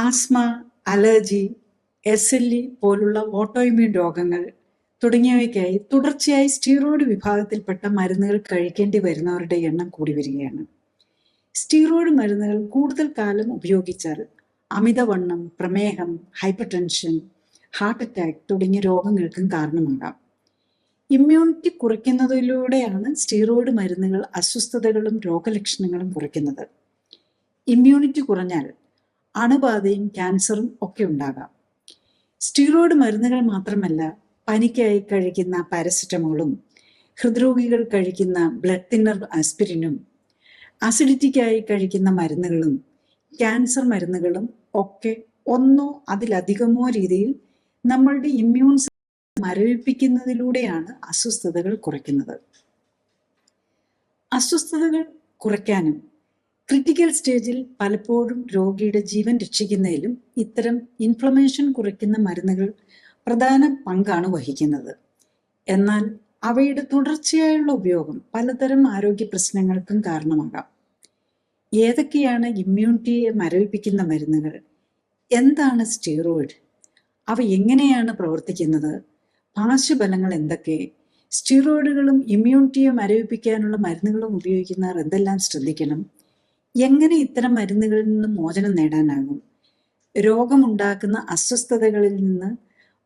Asthma, allergy, SLE പോലുള്ള autoimmune രോഗങ്ങൾ തുടങ്ങിയവയ്ക്കായി തുടർച്ചയായി സ്റ്റീറോയിഡ് വിഭാഗത്തിൽപ്പെട്ട മരുന്നുകൾ കഴിക്കേണ്ടി വരുന്നവരുടെ എണ്ണം കൂടി വരികയാണ്. സ്റ്റീറോയിഡ് മരുന്നുകൾ കൂടുതൽ കാലം ഉപയോഗിച്ചാൽ അമിതവണ്ണം, പ്രമേഹം, ഹൈപ്പർ ടെൻഷൻ, ഹാർട്ട് അറ്റാക്ക് തുടങ്ങിയ രോഗങ്ങൾക്കും കാരണമാകാം. ഇമ്മ്യൂണിറ്റി കുറയ്ക്കുന്നതിലൂടെയാണ് സ്റ്റീറോയിഡ് മരുന്നുകൾ അസ്വസ്ഥതകളും രോഗലക്ഷണങ്ങളും കുറയ്ക്കുന്നത്. ഇമ്മ്യൂണിറ്റി കുറഞ്ഞാൽ അണുബാധയും ക്യാൻസറും ഒക്കെ ഉണ്ടാകാം. സ്റ്റീറോയിഡ് മരുന്നുകൾ മാത്രമല്ല, പനിക്കായി കഴിക്കുന്ന പാരസെറ്റമോളും, ഹൃദ്രോഗികൾ കഴിക്കുന്ന ബ്ലഡ് തിന്നർ ആസ്പിരിനും, അസിഡിറ്റിക്കായി കഴിക്കുന്ന മരുന്നുകളും, ക്യാൻസർ മരുന്നുകളും ഒക്കെ ഒന്നോ അതിലധികമോ രീതിയിൽ നമ്മളുടെ ഇമ്മ്യൂൺ മരവിപ്പിക്കുന്നതിലൂടെയാണ് അസ്വസ്ഥതകൾ കുറയ്ക്കുന്നത്. അസ്വസ്ഥതകൾ കുറയ്ക്കാനും ക്രിട്ടിക്കൽ സ്റ്റേജിൽ പലപ്പോഴും രോഗിയുടെ ജീവൻ രക്ഷിക്കുന്നതിലും ഇത്തരം ഇൻഫ്ലമേഷൻ കുറയ്ക്കുന്ന മരുന്നുകൾ പ്രധാന പങ്കാണ് വഹിക്കുന്നത്. എന്നാൽ അവയുടെ തുടർച്ചയായുള്ള ഉപയോഗം പലതരം ആരോഗ്യ പ്രശ്നങ്ങൾക്കും കാരണമാകാം. ഏതൊക്കെയാണ് ഇമ്മ്യൂണിറ്റിയെ മരവിപ്പിക്കുന്ന മരുന്നുകൾ? എന്താണ് സ്റ്റീറോയിഡ്? അവ എങ്ങനെയാണ് പ്രവർത്തിക്കുന്നത്? പാർശ്വഫലങ്ങൾ എന്തൊക്കെ? സ്റ്റീറോയിഡുകളും ഇമ്മ്യൂണിറ്റിയെ മരവിപ്പിക്കാനുള്ള മരുന്നുകളും ഉപയോഗിക്കുന്നവർ എന്തെല്ലാം ശ്രദ്ധിക്കണം? എങ്ങനെ ഇത്തരം മരുന്നുകളിൽ നിന്ന് മോചനം നേടാനാകും? രോഗമുണ്ടാക്കുന്ന അസ്വസ്ഥതകളിൽ നിന്ന്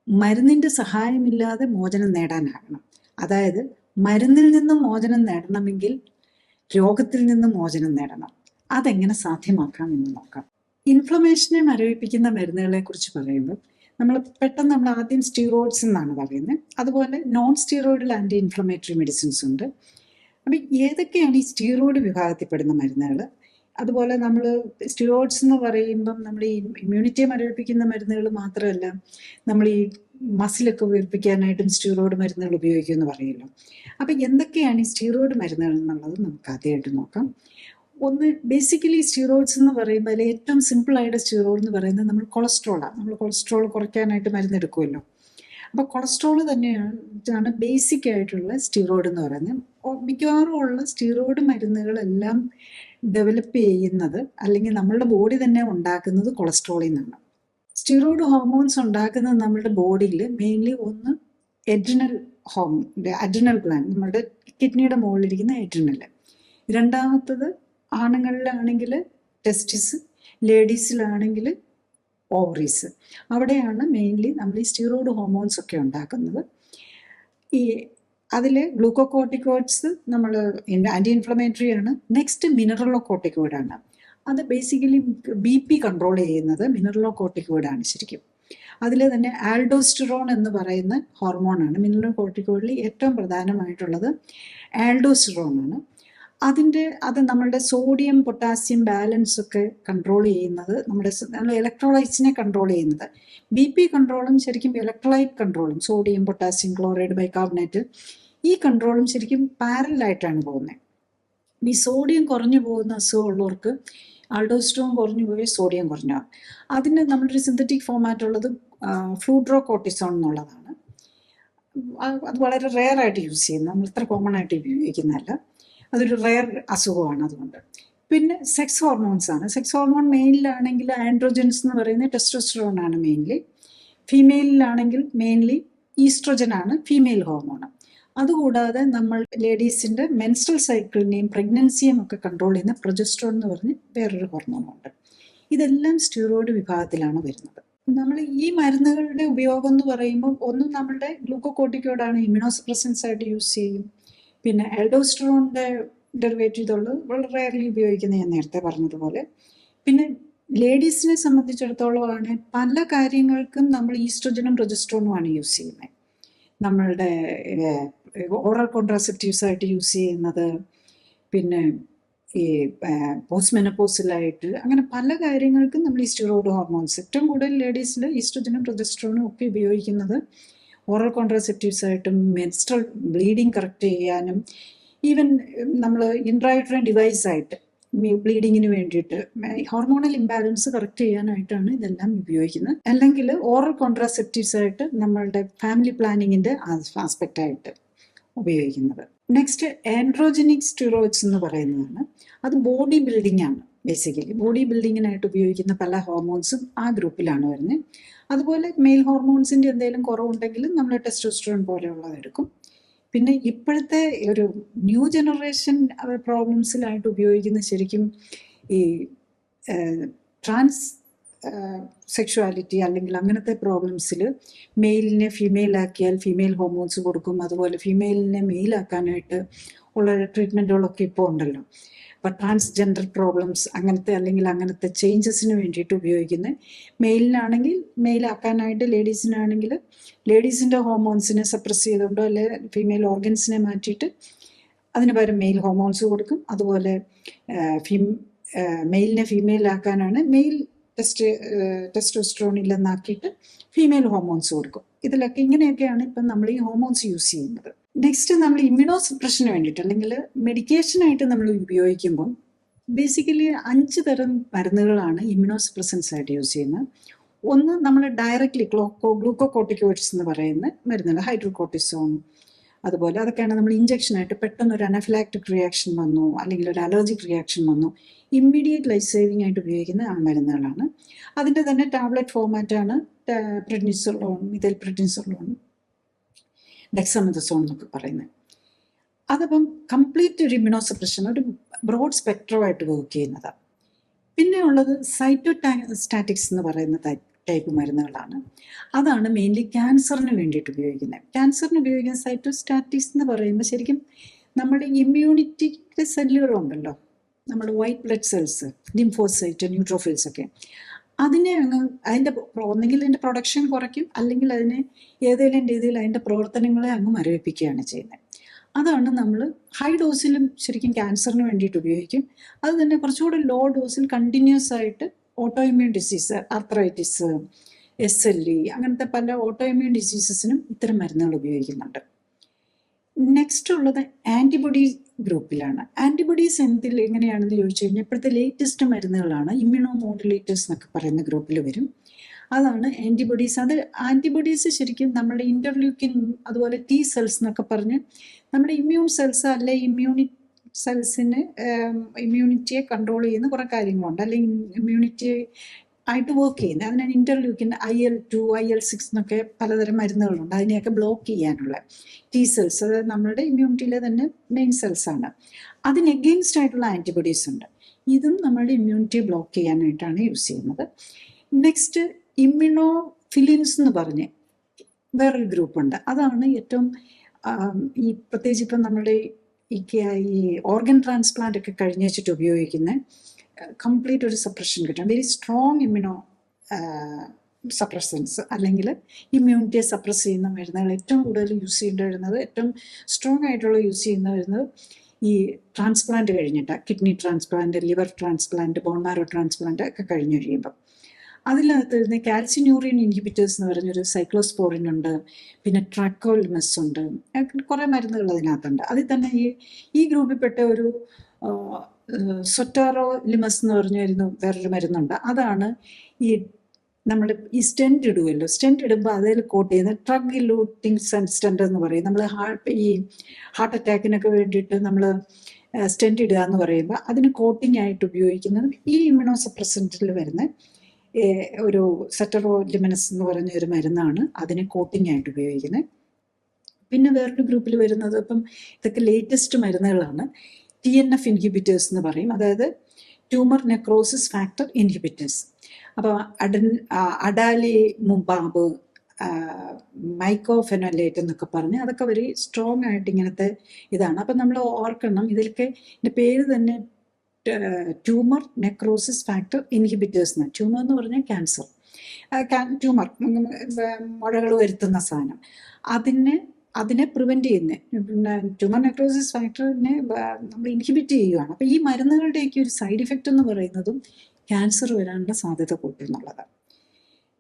മരുന്നിന്റെ സഹായമില്ലാതെ മോചനം നേടാനാകണം. അതായത് മരുന്നിൽ നിന്നും മോചനം നേടണമെങ്കിൽ രോഗത്തിൽ നിന്നും മോചനം നേടണം. അതെങ്ങനെ സാധ്യമാക്കാം എന്ന് നോക്കാം. ഇൻഫ്ലമേഷനെ മരവിപ്പിക്കുന്ന മരുന്നുകളെ കുറിച്ച് പറയുമ്പോൾ നമ്മൾ ആദ്യം സ്റ്റീറോയിഡ്സ് എന്നാണ് പറയുന്നത്. അതുപോലെ non steroidal anti inflammatory medicines ഉണ്ട്. അപ്പം ഏതൊക്കെയാണ് ഈ സ്റ്റീറോയിഡ് വിഭാഗത്തിൽപ്പെടുന്ന മരുന്നുകൾ? അതുപോലെ നമ്മൾ സ്റ്റീറോയിഡ്സ് എന്ന് പറയുമ്പം നമ്മൾ ഈ ഇമ്മ്യൂണിറ്റിയെ മരവിപ്പിക്കുന്ന മരുന്നുകൾ മാത്രമല്ല, നമ്മൾ ഈ മസിലൊക്കെ വീർപ്പിക്കാനായിട്ടും സ്റ്റീറോയിഡ് മരുന്നുകൾ ഉപയോഗിക്കുമെന്ന് പറയുമല്ലോ. അപ്പം എന്തൊക്കെയാണ് ഈ സ്റ്റീറോയിഡ് മരുന്നുകൾ എന്നുള്ളത് നമുക്ക് ആദ്യമായിട്ട് നോക്കാം. ഒന്ന്, ബേസിക്കലി സ്റ്റീറോയിഡ്സ് എന്ന് പറയുമ്പോൾ അതിൽ ഏറ്റവും സിമ്പിളായിട്ട് സ്റ്റീറോയിഡ് എന്ന് പറയുന്നത് നമ്മൾ കൊളസ്ട്രോളാണ്. നമ്മൾ കൊളസ്ട്രോൾ കുറയ്ക്കാനായിട്ട് മരുന്നെടുക്കുമല്ലോ. അപ്പോൾ കൊളസ്ട്രോൾ തന്നെയാണ് ബേസിക് ആയിട്ടുള്ള സ്റ്റീറോയിഡ് എന്ന് പറയുന്നത്. മിക്കവാറും ഉള്ള സ്റ്റീറോയിഡ് മരുന്നുകളെല്ലാം ഡെവലപ്പ് ചെയ്യുന്നത്, അല്ലെങ്കിൽ നമ്മളുടെ ബോഡി തന്നെ ഉണ്ടാക്കുന്നത് കൊളസ്ട്രോളിൽ നിന്നാണ്. സ്റ്റീറോയിഡ് ഹോർമോൺസ് ഉണ്ടാക്കുന്നത് നമ്മുടെ ബോഡിയിൽ മെയിൻലി ഒന്ന് അഡ്രിനൽ ഗ്ലാൻഡ്, നമ്മുടെ കിഡ്നിയുടെ മുകളിലിരിക്കുന്ന അഡ്രിനൽ. രണ്ടാമത്തത് ആണുങ്ങളിലാണെങ്കിൽ ടെസ്റ്റിസ്, ലേഡീസിലാണെങ്കിൽ ഓവറീസ്. അവിടെയാണ് മെയിൻലി നമ്മൾ ഈ സ്റ്റീറോയിഡ് ഹോർമോൺസ് ഒക്കെ ഉണ്ടാക്കുന്നത്. അതിൽ ഗ്ലൂക്കോകോർട്ടിക്കോയിഡ്സ് നമ്മൾ ആൻറ്റി ഇൻഫ്ലമേറ്ററി ആണ്. നെക്സ്റ്റ് മിനറലോകോർട്ടിക്കോയിഡ് ആണ്. അത് ബേസിക്കലി BP കൺട്രോൾ ചെയ്യുന്നത് മിനറലോകോർട്ടിക്കോയിഡ് ആണ് ശരിക്കും. അതിൽ തന്നെ ആൽഡോസ്റ്റിറോൺ എന്ന് പറയുന്ന ഹോർമോണാണ്. മിനറലോകോർട്ടിക്കോയിഡിൽ ഏറ്റവും പ്രധാനമായിട്ടുള്ളത് ആൽഡോസ്റ്റിറോൺ ആണ്. അത് നമ്മളുടെ സോഡിയം പൊട്ടാസ്യം ബാലൻസ് ഒക്കെ കൺട്രോൾ ചെയ്യുന്നത്, നമ്മുടെ ഇലക്ട്രോലൈറ്റ്സിനെ കൺട്രോൾ ചെയ്യുന്നത്. BP കൺട്രോളും ശരിക്കും ഇലക്ട്രോലൈറ്റ് കൺട്രോളും, സോഡിയം പൊട്ടാസ്യം ക്ലോറൈഡ് ബൈകാർബണേറ്റ്, ഈ കൺട്രോളും ശരിക്കും പാരലായിട്ടാണ് പോകുന്നത്. ഈ സോഡിയം കുറഞ്ഞു പോകുന്ന അസുഖമുള്ളവർക്ക് ആൾഡോസ്റ്റിറോൺ കുറഞ്ഞു പോയി സോഡിയം കുറഞ്ഞു. അതിന് നമ്മളൊരു സിന്തറ്റിക് ഫോമാറ്റ് ഉള്ളത് ഫ്ലൂഡ്രോകോർട്ടിസോൺ എന്നുള്ളതാണ്. അത് വളരെ റെയർ ആയിട്ട് യൂസ് ചെയ്യുന്നത്, നമ്മൾ ഇത്ര കോമൺ ആയിട്ട് ഉപയോഗിക്കുന്നതല്ല. അതൊരു റെയർ അസുഖമാണ്. അതുകൊണ്ട് പിന്നെ സെക്സ് ഹോർമോൺസ് ആണ്. സെക്സ് ഹോർമോൺ മെയിലിലാണെങ്കിൽ ആൻഡ്രോജൻസ് എന്ന് പറയുന്നത് ടെസ്റ്റോസ്റ്ററോൺ ആണ് മെയിൻലി. ഫീമെയിലിലാണെങ്കിൽ മെയിൻലി ഈസ്ട്രോജൻ ആണ് ഫീമെയിൽ ഹോർമോൺ. അതുകൂടാതെ നമ്മൾ ലേഡീസിൻ്റെ മെൻസ്ട്രൽ സൈക്കിളിനെയും പ്രഗ്നൻസിയും ഒക്കെ കൺട്രോൾ ചെയ്യുന്ന പ്രൊജസ്ട്രോൺ എന്ന് പറഞ്ഞ് വേറൊരു ഹോർമോണുണ്ട്. ഇതെല്ലാം സ്റ്റീറോയിഡ് വിഭാഗത്തിലാണ് വരുന്നത്. നമ്മൾ ഈ മരുന്നുകളുടെ ഉപയോഗം എന്ന് പറയുമ്പോൾ ഒന്ന് നമ്മളുടെ ഗ്ലൂക്കോകോർട്ടിക്കോയിഡാണ്, ഇമ്മ്യൂണോസപ്രസൻസ് ആയിട്ട് യൂസ് ചെയ്യും. പിന്നെ ആൽഡോസ്റ്റിറോണിൻ്റെ ഡെറിവേറ്റീവ് ഇതുള്ളത് വളരെ റെയർലി ഉപയോഗിക്കുന്ന ഞാൻ നേരത്തെ പറഞ്ഞതുപോലെ. പിന്നെ ലേഡീസിനെ സംബന്ധിച്ചിടത്തോളമാണ് പല കാര്യങ്ങൾക്കും നമ്മൾ ഈസ്ട്രോജനും പ്രൊജസ്ട്രോണുമാണ് യൂസ് ചെയ്യുന്നത്. നമ്മളുടെ ഓറൽ കോൺട്രാസെപ്റ്റീവ്സ് ആയിട്ട് യൂസ് ചെയ്യുന്നത്, പിന്നെ ഈ പോസ്റ്റ് മെനോപോസിലായിട്ട്, അങ്ങനെ പല കാര്യങ്ങൾക്കും നമ്മൾ ഈ സ്റ്റീറോയിഡ് ഹോർമോൺസ് ഏറ്റവും കൂടുതൽ ലേഡീസിൽ ഈസ്ട്രോജനും പ്രൊജസ്ട്രോണും ഒക്കെ ഉപയോഗിക്കുന്നത് ഓറൽ കോൺട്രാസെപ്റ്റീവ്സ് ആയിട്ടും, മെൻസ്ട്രൽ ബ്ലീഡിങ് കറക്റ്റ് ചെയ്യാനും, ഈവൻ നമ്മൾ ഇൻട്രായൂട്രൈൻ ഡിവൈസ് ആയിട്ട് ബ്ലീഡിങ്ങിന് വേണ്ടിയിട്ട് ഹോർമോണൽ ഇംബാലൻസ് കറക്റ്റ് ചെയ്യാനായിട്ടാണ് ഇതെല്ലാം ഉപയോഗിക്കുന്നത്. അല്ലെങ്കിൽ ഓറൽ കോൺട്രാസെപ്റ്റീവ്സ് ആയിട്ട് നമ്മളുടെ ഫാമിലി പ്ലാനിങ്ങിൻ്റെ ആസ്പെക്റ്റ് ആയിട്ട് ഉപയോഗിക്കുന്നത്. നെക്സ്റ്റ് ആൻഡ്രോജനിക് സ്റ്റീറോയിഡ്സ് എന്ന് പറയുന്നതാണ്. അത് ബോഡി ബിൽഡിംഗ് ആണ്. ബേസിക്കലി ബോഡി ബിൽഡിങ്ങിനായിട്ട് ഉപയോഗിക്കുന്ന പല ഹോർമോൺസും ആ ഗ്രൂപ്പിലാണ് വരുന്നത്. അതുപോലെ മെയിൽ ഹോർമോൺസിൻ്റെ എന്തെങ്കിലും കുറവുണ്ടെങ്കിലും നമ്മൾ ടെസ്റ്റോസ്റ്ററോൺ പോലെയുള്ളത് എടുക്കും. പിന്നെ ഇപ്പോഴത്തെ ഒരു ന്യൂ ജനറേഷൻ പ്രോബ്ലംസിലായിട്ട് ഉപയോഗിക്കുന്ന ശരിക്കും ഈ ട്രാൻസ് സെക്ഷുവാലിറ്റി അല്ലെങ്കിൽ അങ്ങനത്തെ പ്രോബ്ലംസിൽ മെയിലിനെ ഫീമെയിലാക്കിയാൽ ഫീമെയിൽ ഹോർമോൺസ് കൊടുക്കും. അതുപോലെ ഫീമെയിലിനെ മെയിലാക്കാനായിട്ട് ഉള്ള ട്രീറ്റ്മെൻറ്റുകളൊക്കെ ഇപ്പോൾ ഉണ്ടല്ലോ. അപ്പോൾ ട്രാൻസ്ജെൻഡർ പ്രോബ്ലംസ് അങ്ങനത്തെ അല്ലെങ്കിൽ അങ്ങനത്തെ ചേഞ്ചസിന് വേണ്ടിയിട്ട് ഉപയോഗിക്കുന്നത് മെയിലിനാണെങ്കിൽ മെയിലാക്കാനായിട്ട്, ലേഡീസിനാണെങ്കിൽ ലേഡീസിൻ്റെ ഹോർമോൺസിനെ സപ്രസ് ചെയ്തുകൊണ്ടോ അല്ലെ ഫീമെയിൽ ഓർഗൻസിനെ മാറ്റിയിട്ട് അതിന് പകരം മെയിൽ ഹോർമോൺസ് കൊടുക്കും. അതുപോലെ മെയിലിനെ ഫീമെയിലാക്കാനാണ് മെയിൽ ടെസ്റ്റോസ്റ്ററോൺ ഇല്ലെന്നാക്കിയിട്ട് ഫീമെയിൽ ഹോർമോൺസ് കൊടുക്കും. ഇതിലൊക്കെ ഇങ്ങനെയൊക്കെയാണ് ഇപ്പം നമ്മൾ ഈ ഹോർമോൺസ് യൂസ് ചെയ്യുന്നത്. നെക്സ്റ്റ് നമ്മൾ ഇമ്മ്യൂണോ സപ്രഷന് വേണ്ടിയിട്ട് അല്ലെങ്കിൽ മെഡിക്കേഷനായിട്ട് നമ്മൾ ഉപയോഗിക്കുമ്പോൾ ബേസിക്കലി 5 തരം മരുന്നുകളാണ് ഇമ്മ്യൂണോ സപ്രസൻസ് ആയിട്ട് യൂസ് ചെയ്യുന്നത്. ഒന്ന് നമ്മൾ ഡയറക്റ്റ്ലി ഗ്ലൂക്കോകോർട്ടിക്കോയിഡ്സ് എന്ന് പറയുന്ന മരുന്നുകൾ, ഹൈഡ്രോകോർട്ടിസോൺ, അതുപോലെ അതൊക്കെയാണ് നമ്മൾ ഇഞ്ചക്ഷനായിട്ട് പെട്ടെന്ന് ഒരു അനഫിലാക്റ്റിക് റിയാക്ഷൻ വന്നു അല്ലെങ്കിൽ ഒരു അലർജിക് റിയാക്ഷൻ വന്നു ഇമ്മീഡിയറ്റ് ലൈഫ് സേവിങ് ആയിട്ട് ഉപയോഗിക്കുന്ന ആ മരുന്നുകളാണ്. അതിൻ്റെ തന്നെ ടാബ്ലറ്റ് ഫോർമാറ്റാണ് പ്രെഡ്നിസോളോൺ, മിഥൈൽപ്രെഡ്നിസോളോൺ, ഡെക്സാമെഥസോൺ എന്നൊക്കെ പറയുന്നത്. അതപ്പം കംപ്ലീറ്റ് ഒരു ഇമ്മ്യൂണോ സപ്രഷൻ, ഒരു ബ്രോഡ് സ്പെക്ട്രമായിട്ട് വർക്ക് ചെയ്യുന്നതാണ്. പിന്നെ ഉള്ളത് സൈറ്റോസ്റ്റാറ്റിക്സ് എന്ന് പറയുന്ന ടൈപ്പ് മരുന്നുകളാണ്. അതാണ് മെയിൻലി ക്യാൻസറിന് വേണ്ടിയിട്ട് ഉപയോഗിക്കുന്നത്. ക്യാൻസറിന് ഉപയോഗിക്കുന്ന സൈറ്റോസ്റ്റാറ്റിക്സ് എന്ന് പറയുമ്പോൾ ശരിക്കും നമ്മുടെ ഇമ്മ്യൂണിറ്റിയുടെ സെല്ലുകളുണ്ടല്ലോ, നമ്മുടെ white blood cells, lymphocyte, neutrophils ഒക്കെ, അതിനെ അങ്ങ് ഒന്നെങ്കിൽ അതിൻ്റെ പ്രൊഡക്ഷൻ കുറയ്ക്കും അല്ലെങ്കിൽ അതിനെ ഏതെങ്കിലും രീതിയിൽ അതിൻ്റെ പ്രവർത്തനങ്ങളെ അങ്ങ് മരവിപ്പിക്കുകയാണ് ചെയ്യുന്നത്. അതാണ് നമ്മൾ ഹൈ ഡോസിലും ശരിക്കും ക്യാൻസറിന് വേണ്ടിയിട്ട് ഉപയോഗിക്കും. അത് തന്നെ കുറച്ചുകൂടി ലോ ഡോസിൽ കണ്ടിന്യൂസ് ആയിട്ട് auto immune disease, arthritis, SLE അങ്ങനത്തെ പല ഓട്ടോ ഇമ്മ്യൂൺ ഡിസീസസിനും ഇത്തരം മരുന്നുകൾ ഉപയോഗിക്കുന്നുണ്ട്. നെക്സ്റ്റ് ഉള്ളത് ആൻറ്റിബോഡി ഗ്രൂപ്പിലാണ്. ആൻറ്റിബോഡീസ് എങ്ങനെയാണെന്ന് ചോദിച്ചു കഴിഞ്ഞാൽ ഇപ്പോഴത്തെ ലേറ്റസ്റ്റ് മരുന്നുകളാണ് ഇമ്മ്യൂണോ മോഡുലേറ്റേഴ്സ് എന്നൊക്കെ പറയുന്ന ഗ്രൂപ്പിൽ വരും. അതാണ് ആൻറ്റിബോഡീസ്. അത് ആൻറ്റിബോഡീസ് ശരിക്കും നമ്മുടെ ഇൻ്റർലൂക്കിൻ, അതുപോലെ T സെൽസ് എന്നൊക്കെ പറഞ്ഞ് നമ്മുടെ ഇമ്മ്യൂൺ സെൽസ് അല്ലെ ഇമ്മ്യൂണിറ്റിയെ കൺട്രോൾ ചെയ്യുന്ന കുറേ കാര്യങ്ങളുണ്ട്, അല്ലെങ്കിൽ ഇമ്മ്യൂണിറ്റി ആയിട്ട് വർക്ക് ചെയ്യുന്നത്. അതിനാണ് ഇൻ്റർലൂക്കിൻ, IL-2, IL-6 എന്നൊക്കെ പലതരം മരുന്നുകളുണ്ട്. അതിനെയൊക്കെ ബ്ലോക്ക് ചെയ്യാനുള്ള T സെൽസ്, അതായത് നമ്മുടെ ഇമ്മ്യൂണിറ്റിയിലെ തന്നെ മെയിൻ സെൽസാണ്. അതിന് എഗെയിൻസ്റ്റ് ആയിട്ടുള്ള ആൻറ്റിബോഡീസ് ഉണ്ട്. ഇതും നമ്മുടെ ഇമ്മ്യൂണിറ്റിയെ ബ്ലോക്ക് ചെയ്യാനായിട്ടാണ് യൂസ് ചെയ്യുന്നത്. നെക്സ്റ്റ് ഇമ്മ്യൂണോഫിലിൻസ് എന്ന് പറഞ്ഞ് വേറൊരു ഗ്രൂപ്പുണ്ട്. അതാണ് ഏറ്റവും ഈ പ്രത്യേകിച്ച് ഇപ്പം നമ്മുടെ ഈ ഓർഗൻ ട്രാൻസ്പ്ലാന്റ് ഒക്കെ കഴിഞ്ഞ് വെച്ചിട്ട് ഉപയോഗിക്കുന്ന കംപ്ലീറ്റ് ഒരു സപ്രഷൻ കിട്ടാൻ വെരി സ്ട്രോങ് ഇമ്മ്യൂണോ സപ്രസൻസ് അല്ലെങ്കിൽ ഇമ്മ്യൂണിറ്റിയെ സപ്രസ് ചെയ്യുന്ന മരുന്നുകൾ ഏറ്റവും കൂടുതൽ യൂസ് ചെയ്യേണ്ടി വരുന്നത്, ഏറ്റവും സ്ട്രോങ് ആയിട്ടുള്ള യൂസ് ചെയ്യുന്ന വരുന്നത് ഈ ട്രാൻസ്പ്ലാന്റ് കഴിഞ്ഞിട്ട്, kidney transplant, liver transplant, bone marrow transplant ഒക്കെ കഴിഞ്ഞ് കഴിയുമ്പം അതിനകത്ത് വരുന്ന കാൽസിന്യൂറിൻ ഇൻഹിബിറ്റേഴ്സ് എന്ന് പറഞ്ഞൊരു സൈക്ലോസ്പോറിൻ ഉണ്ട്, പിന്നെ ട്രാക്കോലിമസ് ഉണ്ട്, കുറേ മരുന്നുകൾ അതിനകത്തുണ്ട്. അതിൽ തന്നെ ഈ ഗ്രൂപ്പിൽപ്പെട്ട ഒരു സൊറ്റാറോലിമസ് എന്ന് പറഞ്ഞിരുന്നു വേറൊരു മരുന്നുണ്ട്. അതാണ് ഈ നമ്മൾ ഈ സ്റ്റെൻറ്റ് ഇടുമല്ലോ, സ്റ്റെൻറ്റ് ഇടുമ്പോൾ അതിൽ കോട്ട് ചെയ്യുന്ന ഡ്രഗ് ഇലൂട്ടിങ് സ്റ്റെൻറ്റ് എന്ന് പറയും. നമ്മൾ ഈ ഹാർട്ട് അറ്റാക്കിനൊക്കെ വേണ്ടിയിട്ട് നമ്മൾ സ്റ്റെൻറ്റ് ഇടുക എന്ന് പറയുമ്പോൾ അതിന് കോട്ടിംഗ് ആയിട്ട് ഉപയോഗിക്കുന്നത് ഈ ഇമ്മ്യൂണോ സപ്രസൻറ്റിൽ വരുന്ന ഒരു സെറ്ററോലിമനസ് എന്ന് പറഞ്ഞ ഒരു മരുന്നാണ് അതിനെ കോട്ടിംഗ് ആയിട്ട് ഉപയോഗിക്കുന്നത്. പിന്നെ വേറൊരു ഗ്രൂപ്പിൽ വരുന്നത് ഇപ്പം ഇതൊക്കെ ലേറ്റസ്റ്റ് മരുന്നുകളാണ്. TNF ഇൻഹിബിറ്റേഴ്സ് എന്ന് പറയും, അതായത് ട്യൂമർ നെക്രോസിസ് ഫാക്ടർ ഇൻഹിബിറ്റേഴ്സ്. അപ്പോൾ അഡാലിമുബാബ്, മൈക്കോഫെനോലേറ്റ് എന്നൊക്കെ പറഞ്ഞ് അതൊക്കെ വെരി സ്ട്രോങ് ആയിട്ട് ഇങ്ങനത്തെ ഇതാണ്. അപ്പം നമ്മൾ ഓർക്കണം, ഇതിലൊക്കെ ഇതിൻ്റെ പേര് തന്നെ ട്യൂമർ നെക്രോസിസ് ഫാക്ടർ ഇൻഹിബിറ്റേഴ്സ് എന്ന്. ട്യൂമർ എന്ന് പറഞ്ഞാൽ ക്യാൻസർ, ട്യൂമർ മുഴകൾ വരുത്തുന്ന സാധനം, അതിനെ പ്രിവെൻറ്റ് ചെയ്യുന്നത്, പിന്നെ ട്യൂമർ നെക്രോസിസ് ഫാക്ടറിനെ നമ്മൾ ഇൻഹിബിറ്റ് ചെയ്യുകയാണ്. അപ്പോൾ ഈ മരുന്നുകളുടെയൊക്കെ ഒരു സൈഡ് ഇഫക്റ്റ് എന്ന് പറയുന്നതും ക്യാൻസർ വരാനുള്ള സാധ്യത കൂട്ടുന്നുള്ളതാണ്.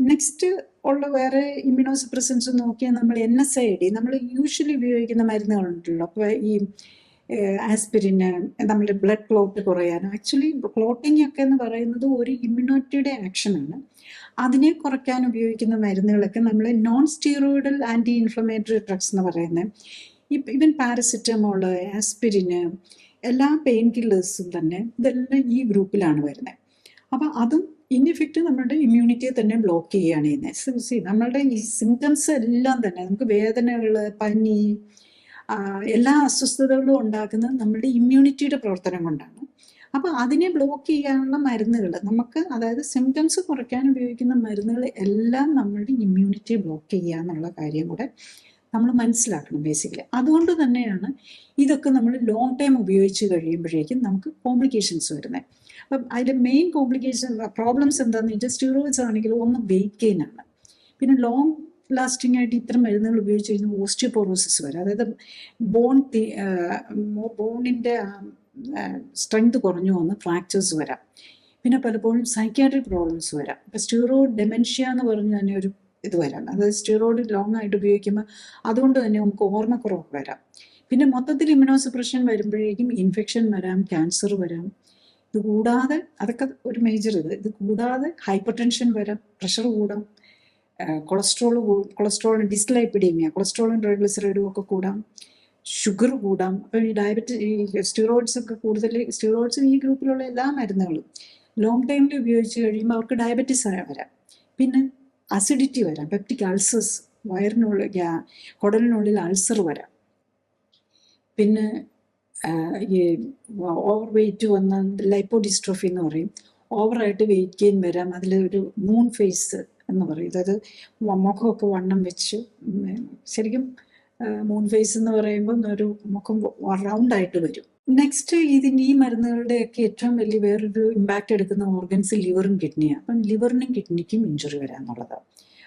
നെക്സ്റ്റ് ഉള്ള വേറെ ഇമ്മ്യൂണോ സപ്രസൻസ് നോക്കിയാൽ നമ്മൾ NSAID, നമ്മൾ യൂഷ്വലി ഉപയോഗിക്കുന്ന മരുന്നുകളുണ്ടല്ലോ. അപ്പോൾ ഈ ആസ്പിരിന് നമ്മുടെ ബ്ലഡ് ക്ലോട്ട് കുറയാൻ, ആക്ച്വലി ക്ലോട്ടിംഗ് ഒക്കെ എന്ന് പറയുന്നത് ഒരു ഇമ്മ്യൂണിറ്റിയുടെ ആക്ഷനാണ്. അതിനെ കുറയ്ക്കാൻ ഉപയോഗിക്കുന്ന മരുന്നുകളൊക്കെ നമ്മൾ non steroidal anti inflammatory drugs എന്ന് പറയുന്നത്, ഇവൻ പാരസിറ്റമോള്, ആസ്പിരിന്, എല്ലാ പെയിൻ കില്ലേഴ്സും തന്നെ ഇതെല്ലാം ഈ ഗ്രൂപ്പിലാണ് വരുന്നത്. അപ്പം അതും ഇൻ ഇഫക്റ്റ് നമ്മുടെ ഇമ്മ്യൂണിറ്റിയെ തന്നെ ബ്ലോക്ക് ചെയ്യുകയാണ് ചെയ്യുന്നത്. നമ്മളുടെ ഈ സിംറ്റംസ് എല്ലാം തന്നെ നമുക്ക് വേദനകൾ, പനി, എല്ലാ അസ്വസ്ഥതകളും ഉണ്ടാക്കുന്നത് നമ്മുടെ ഇമ്മ്യൂണിറ്റിയുടെ പ്രവർത്തനം കൊണ്ടാണ്. അപ്പോൾ അതിനെ ബ്ലോക്ക് ചെയ്യാനുള്ള മരുന്നുകൾ നമുക്ക്, അതായത് സിംറ്റംസ് കുറയ്ക്കാൻ ഉപയോഗിക്കുന്ന മരുന്നുകൾ എല്ലാം നമ്മളുടെ ഇമ്മ്യൂണിറ്റിയെ ബ്ലോക്ക് ചെയ്യുക എന്നുള്ള കാര്യം കൂടെ നമ്മൾ മനസ്സിലാക്കണം ബേസിക്കലി. അതുകൊണ്ട് തന്നെയാണ് ഇതൊക്കെ നമ്മൾ ലോങ് ടൈം ഉപയോഗിച്ച് കഴിയുമ്പോഴേക്കും നമുക്ക് കോംപ്ലിക്കേഷൻസ് വരുന്നത്. അപ്പം അതിൻ്റെ മെയിൻ പ്രോബ്ലംസ് എന്താണെന്ന് വെച്ചാൽ സ്റ്റിറോയിഡ്സ് ആണെങ്കിൽ ഒന്ന് വെയിറ്റ് ഗെയിൻ ആണ്. പിന്നെ ലോങ് ലാസ്റ്റിംഗ് ആയിട്ട് ഇത്തരം മരുന്നുകൾ ഉപയോഗിച്ച് കഴിഞ്ഞാൽ ഓസ്റ്റിയോപോറോസിസ് വരാം, അതായത് ബോണിൻ്റെ സ്ട്രെങ്ത് കുറഞ്ഞു വന്ന് ഫ്രാക്ചേഴ്സ് വരാം. പിന്നെ പലപ്പോഴും സൈക്യാട്രിക് പ്രോബ്ലംസ് വരാം. ഇപ്പം സ്റ്റിറോയിഡ് ഡെമെൻഷ്യ എന്ന് പറഞ്ഞ് തന്നെ ഒരു ഇത് വരാം, അതായത് സ്റ്റിറോയിഡ് ലോങ് ആയിട്ട് ഉപയോഗിക്കുമ്പോൾ അതുകൊണ്ട് തന്നെ നമുക്ക് ഓർമ്മക്കുറവ് വരാം. പിന്നെ മൊത്തത്തിൽ ഇമ്മ്യൂണോസപ്രഷൻ വരുമ്പോഴേക്കും ഇൻഫെക്ഷൻ വരാം, ക്യാൻസർ വരാം. ഇത് കൂടാതെ അതൊക്കെ ഒരു മേജർ ഇത് കൂടാതെ ഹൈപ്പർ ടെൻഷൻ വരാം, പ്രഷർ കൂടാം, കൊളസ്ട്രോൾ ഡിസ്ലൈപ്പിഡീമിയ, കൊളസ്ട്രോളും ട്രൈഗ്ലിസറൈഡും ഒക്കെ കൂടാം, ഷുഗർ കൂടാം. അപ്പം ഈ സ്റ്റിറോയിഡ്സ് ഒക്കെ സ്റ്റിറോയിഡ്സും ഈ ഗ്രൂപ്പിലുള്ള എല്ലാ മരുന്നുകളും ലോങ് ടൈമിൽ ഉപയോഗിച്ച് കഴിയുമ്പോൾ അവർക്ക് ഡയബറ്റിസ് വരാം. പിന്നെ അസിഡിറ്റി വരാം, പെപ്റ്റിക് അൾസേഴ്സ്, കുടലിനുള്ളിൽ അൾസർ വരാം. പിന്നെ ഈ ഓവർ വെയിറ്റ് വന്ന ലൈപ്പോഡിസ്ട്രോഫി എന്ന് പറയും, ഓവറായിട്ട് വെയിറ്റ് ഗെയിൻ വരാം. അതിലൊരു മൂൺ ഫേസ് എന്ന് പറയും, അതായത് മുഖമൊക്കെ വണ്ണം വെച്ച്, ശരിക്കും മൂൺ ഫേസ് എന്ന് പറയുമ്പോൾ ഒരു മുഖം റൗണ്ടായിട്ട് വരും. നെക്സ്റ്റ് ഈ മരുന്നുകളുടെയൊക്കെ ഏറ്റവും വലിയ വേറൊരു ഇമ്പാക്റ്റ് എടുക്കുന്ന ഓർഗൻസ് ലിവറും കിഡ്നിയാണ്. അപ്പം ലിവറിനും കിഡ്നിക്കും ഇഞ്ചുറി വരാമെന്നുള്ളതാണ്.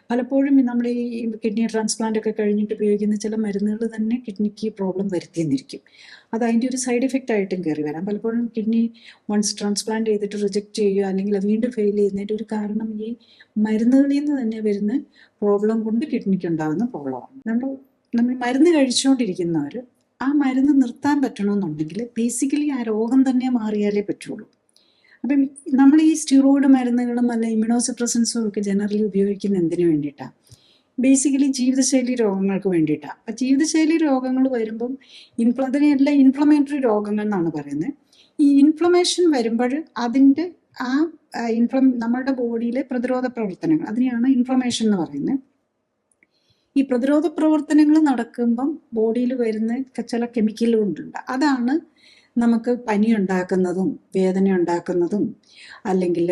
പലപ്പോഴും നമ്മൾ ഈ കിഡ്നി ട്രാൻസ്പ്ലാന്റ് ഒക്കെ കഴിഞ്ഞിട്ട് ഉപയോഗിക്കുന്ന ചില മരുന്നുകൾ തന്നെ കിഡ്നിക്ക് പ്രോബ്ലം വരുത്തിയെന്നിരിക്കും. അത് അതിൻ്റെ ഒരു സൈഡ് എഫക്റ്റ് ആയിട്ടും കയറി വരാം. പലപ്പോഴും കിഡ്നി വൺസ് ട്രാൻസ്പ്ലാന്റ് ചെയ്തിട്ട് റിജക്റ്റ് ചെയ്യുക അല്ലെങ്കിൽ വീണ്ടും ഫെയിൽ ചെയ്യുന്നതിൻ്റെ ഒരു കാരണം ഈ മരുന്നുകളിൽ നിന്ന് തന്നെ വരുന്ന പ്രോബ്ലം കൊണ്ട് കിഡ്നിക്ക് ഉണ്ടാകുന്ന പ്രോബ്ലമാണ്. നമ്മൾ മരുന്ന് കഴിച്ചുകൊണ്ടിരിക്കുന്നവർ ആ മരുന്ന് നിർത്താൻ പറ്റണമെന്നുണ്ടെങ്കിൽ ബേസിക്കലി ആ രോഗം തന്നെ മാറിയാലേ പറ്റുള്ളൂ. അപ്പം നമ്മൾ ഈ സ്റ്റിറോയിഡ് മരുന്നുകളും അല്ല ഇമ്മ്യൂണോസപ്രസൻസും ഒക്കെ ജനറലി ഉപയോഗിക്കുന്ന എന്തിനു വേണ്ടിയിട്ടാണ്? ബേസിക്കലി ജീവിതശൈലി രോഗങ്ങൾക്ക് വേണ്ടിയിട്ടാണ്. അപ്പം ജീവിതശൈലി രോഗങ്ങൾ വരുമ്പം അതിനെല്ലാം ഇൻഫ്ലമേറ്ററി രോഗങ്ങൾ എന്നാണ് പറയുന്നത്. ഈ ഇൻഫ്ലമേഷൻ വരുമ്പോൾ അതിൻ്റെ നമ്മളുടെ ബോഡിയിലെ പ്രതിരോധ പ്രവർത്തനങ്ങൾ, അതിനെയാണ് ഇൻഫ്ലമേഷൻ എന്ന് പറയുന്നത്. ഈ പ്രതിരോധ പ്രവർത്തനങ്ങൾ നടക്കുമ്പം ബോഡിയിൽ വരുന്ന ചില കെമിക്കലുകളുണ്ട്, അതാണ് നമുക്ക് പനി ഉണ്ടാക്കുന്നതും വേദന ഉണ്ടാക്കുന്നതും അല്ലെങ്കിൽ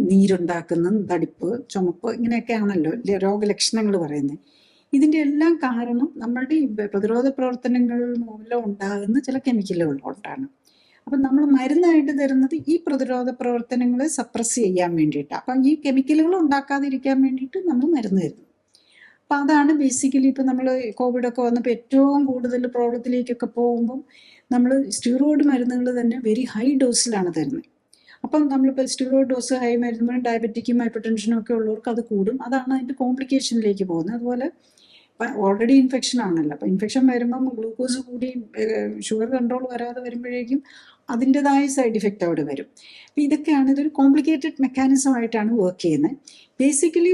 നീരുണ്ടാക്കുന്നതും തടിപ്പ്, ചുമപ്പ്, ഇങ്ങനെയൊക്കെയാണല്ലോ രോഗലക്ഷണങ്ങൾ പറയുന്നത്. ഇതിൻ്റെ എല്ലാം കാരണം നമ്മളുടെ ഈ പ്രതിരോധ പ്രവർത്തനങ്ങൾ മൂലം ഉണ്ടാകുന്ന ചില കെമിക്കലുകൾ കൊണ്ടാണ്. അപ്പം നമ്മൾ മരുന്നായിട്ട് തരുന്നത് ഈ പ്രതിരോധ പ്രവർത്തനങ്ങളെ സപ്രസ് ചെയ്യാൻ വേണ്ടിയിട്ടാണ്. അപ്പം ഈ കെമിക്കലുകൾ ഉണ്ടാക്കാതിരിക്കാൻ വേണ്ടിയിട്ട് നമ്മൾ മരുന്ന് തരുന്നു. അപ്പം അതാണ് ബേസിക്കലി ഇപ്പം നമ്മൾ കോവിഡൊക്കെ വന്നപ്പോൾ ഏറ്റവും കൂടുതൽ പ്രോബ്ലത്തിലേക്കൊക്കെ പോകുമ്പം നമ്മൾ സ്റ്റിറോയിഡ് മരുന്നുകൾ തന്നെ വെരി ഹൈ ഡോസിലാണ് തരുന്നത്. അപ്പം നമ്മളിപ്പോൾ സ്റ്റിറോയിഡ് ഡോസ് ഹൈ മരുന്നുമ്പോൾ ഡയബറ്റിക്കും ഹൈപ്പർ ടെൻഷനും ഒക്കെ ഉള്ളവർക്ക് അത് കൂടും, അതാണ് അതിൻ്റെ കോംപ്ലിക്കേഷനിലേക്ക് പോകുന്നത്. അതുപോലെ ഓൾറെഡി ഇൻഫെക്ഷൻ ആണല്ലോ, അപ്പം ഇൻഫെക്ഷൻ വരുമ്പം ഗ്ലൂക്കോസ് കൂടി ഷുഗർ കൺട്രോൾ വരാതെ വരുമ്പോഴേക്കും അതിൻ്റെതായ സൈഡ് ഇഫക്റ്റ് അവിടെ വരും. അപ്പം ഇതൊക്കെയാണ്, ഇതൊരു കോംപ്ലിക്കേറ്റഡ് മെക്കാനിസം ആയിട്ടാണ് വർക്ക് ചെയ്യുന്നത്. ബേസിക്കലി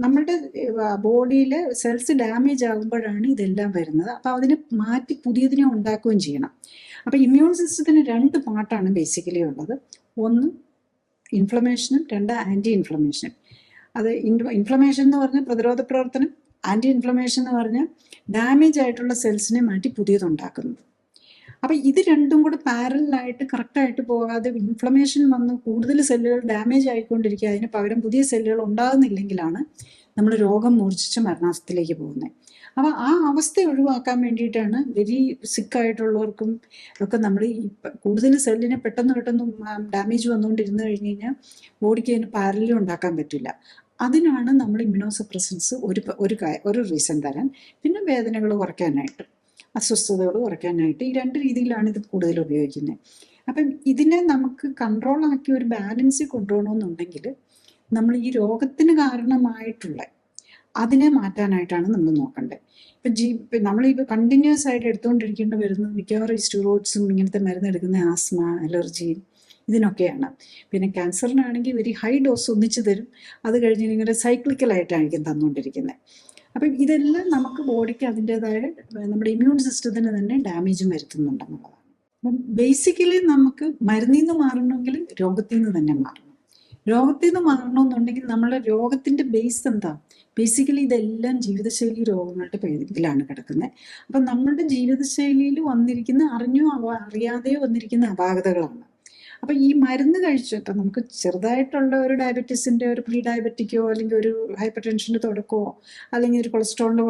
നമ്മളുടെ ബോഡിയിൽ സെൽസ് ഡാമേജ് ആകുമ്പോഴാണ് ഇതെല്ലാം വരുന്നത്. അപ്പോൾ അതിനെ മാറ്റി പുതിയതിനെ ഉണ്ടാക്കുകയും ചെയ്യണം. അപ്പോൾ ഇമ്മ്യൂൺ സിസ്റ്റത്തിന് 2 പാർട്ടാണ് ബേസിക്കലി ഉള്ളത്. ഒന്ന് ഇൻഫ്ലമേഷനും, 2 ആൻറ്റി ഇൻഫ്ലമേഷനും. അത് ഇൻഫ്ലമേഷൻ എന്ന് പറഞ്ഞാൽ പ്രതിരോധ പ്രവർത്തനം, ആൻറ്റി ഇൻഫ്ലമേഷൻ എന്ന് പറഞ്ഞാൽ ഡാമേജ് ആയിട്ടുള്ള സെൽസിനെ മാറ്റി പുതിയതുണ്ടാക്കുന്നത്. അപ്പം ഇത് രണ്ടും കൂടെ പാരലായിട്ട് കറക്റ്റായിട്ട് പോകാതെ ഇൻഫ്ലമേഷൻ വന്ന് കൂടുതൽ സെല്ലുകൾ ഡാമേജ് ആയിക്കൊണ്ടിരിക്കുക, അതിന് പകരം പുതിയ സെല്ലുകൾ ഉണ്ടാകുന്നില്ലെങ്കിലാണ് നമ്മൾ രോഗം മൂർച്ഛിച്ച് മരണാവസ്ഥയിലേക്ക് പോകുന്നത്. അപ്പോൾ ആ അവസ്ഥ ഒഴിവാക്കാൻ വേണ്ടിയിട്ടാണ് വെരി സിക്കായിട്ടുള്ളവർക്കും ഒക്കെ നമ്മൾ ഈ കൂടുതൽ സെല്ലിനെ പെട്ടെന്ന് ഡാമേജ് വന്നുകൊണ്ടിരുന്ന് കഴിഞ്ഞ് കഴിഞ്ഞാൽ ബോഡിക്ക് അതിന് പാരലും ഉണ്ടാക്കാൻ പറ്റില്ല. അതിനാണ് നമ്മൾ ഇമ്മ്യൂണോസപ്രസൻസ് ഒരു റീസൺ തരാൻ, പിന്നെ വേദനകൾ കുറയ്ക്കാനായിട്ട്, അസ്വസ്ഥതകൾ കുറയ്ക്കാനായിട്ട്, ഈ 2 രീതിയിലാണ് ഇത് കൂടുതൽ ഉപയോഗിക്കുന്നത്. അപ്പം ഇതിനെ നമുക്ക് കൺട്രോൾ ആക്കി ഒരു ബാലൻസിൽ കൊണ്ടുപോകണമെന്നുണ്ടെങ്കിൽ നമ്മൾ ഈ രോഗത്തിന് കാരണമായിട്ടുള്ള അതിനെ മാറ്റാനായിട്ടാണ് നമ്മൾ നോക്കേണ്ടത്. ഇപ്പം നമ്മളിപ്പോൾ കണ്ടിന്യൂസ് ആയിട്ട് എടുത്തുകൊണ്ടിരിക്കേണ്ടി വരുന്നത് മിക്കവാറും ഈ സ്റ്റിറോയിഡ്സും ഇങ്ങനത്തെ മരുന്ന് എടുക്കുന്ന ആസ്മ, അലർജി, ഇതിനൊക്കെയാണ്. പിന്നെ ക്യാൻസറിനാണെങ്കിൽ വെരി ഹൈ ഡോസ് ഒന്നിച്ച് തരും, അത് കഴിഞ്ഞ് നിങ്ങളുടെ സൈക്ലിക്കലായിട്ടായിരിക്കും തന്നുകൊണ്ടിരിക്കുന്നത്. അപ്പം ഇതെല്ലാം നമുക്ക് ബോഡിക്ക് അതിൻ്റെതായ നമ്മുടെ ഇമ്മ്യൂൺ സിസ്റ്റത്തിന് തന്നെ ഡാമേജും വരുത്തുന്നുണ്ടെന്നുള്ളതാണ്. അപ്പം ബേസിക്കലി നമുക്ക് മരുന്നിൽ നിന്ന് മാറണമെങ്കിൽ രോഗത്തിൽ നിന്ന് തന്നെ മാറണം. രോഗത്തിൽ നിന്ന് മാറണമെന്നുണ്ടെങ്കിൽ നമ്മളെ രോഗത്തിന്റെ ബേസ് എന്താ? ബേസിക്കലി ഇതെല്ലാം ജീവിതശൈലി രോഗങ്ങളുടെ ഇതിലാണ് കിടക്കുന്നത്. അപ്പം നമ്മളുടെ ജീവിതശൈലിയിൽ വന്നിരിക്കുന്ന അറിഞ്ഞോ അറിയാതെയോ വന്നിരിക്കുന്ന അപാകതകളാണ്. അപ്പം ഈ മരുന്ന് കഴിച്ചിട്ട് നമുക്ക് ചെറുതായിട്ടുള്ള ഒരു ഡയബറ്റീസിന്റെ ഒരു പ്രീ ഡയബറ്റിക്കോ അല്ലെങ്കിൽ ഒരു ഹൈപ്പർ ടെൻഷന്റെ തുടക്കമോ അല്ലെങ്കിൽ ഒരു കൊളസ്ട്രോളിന്റെ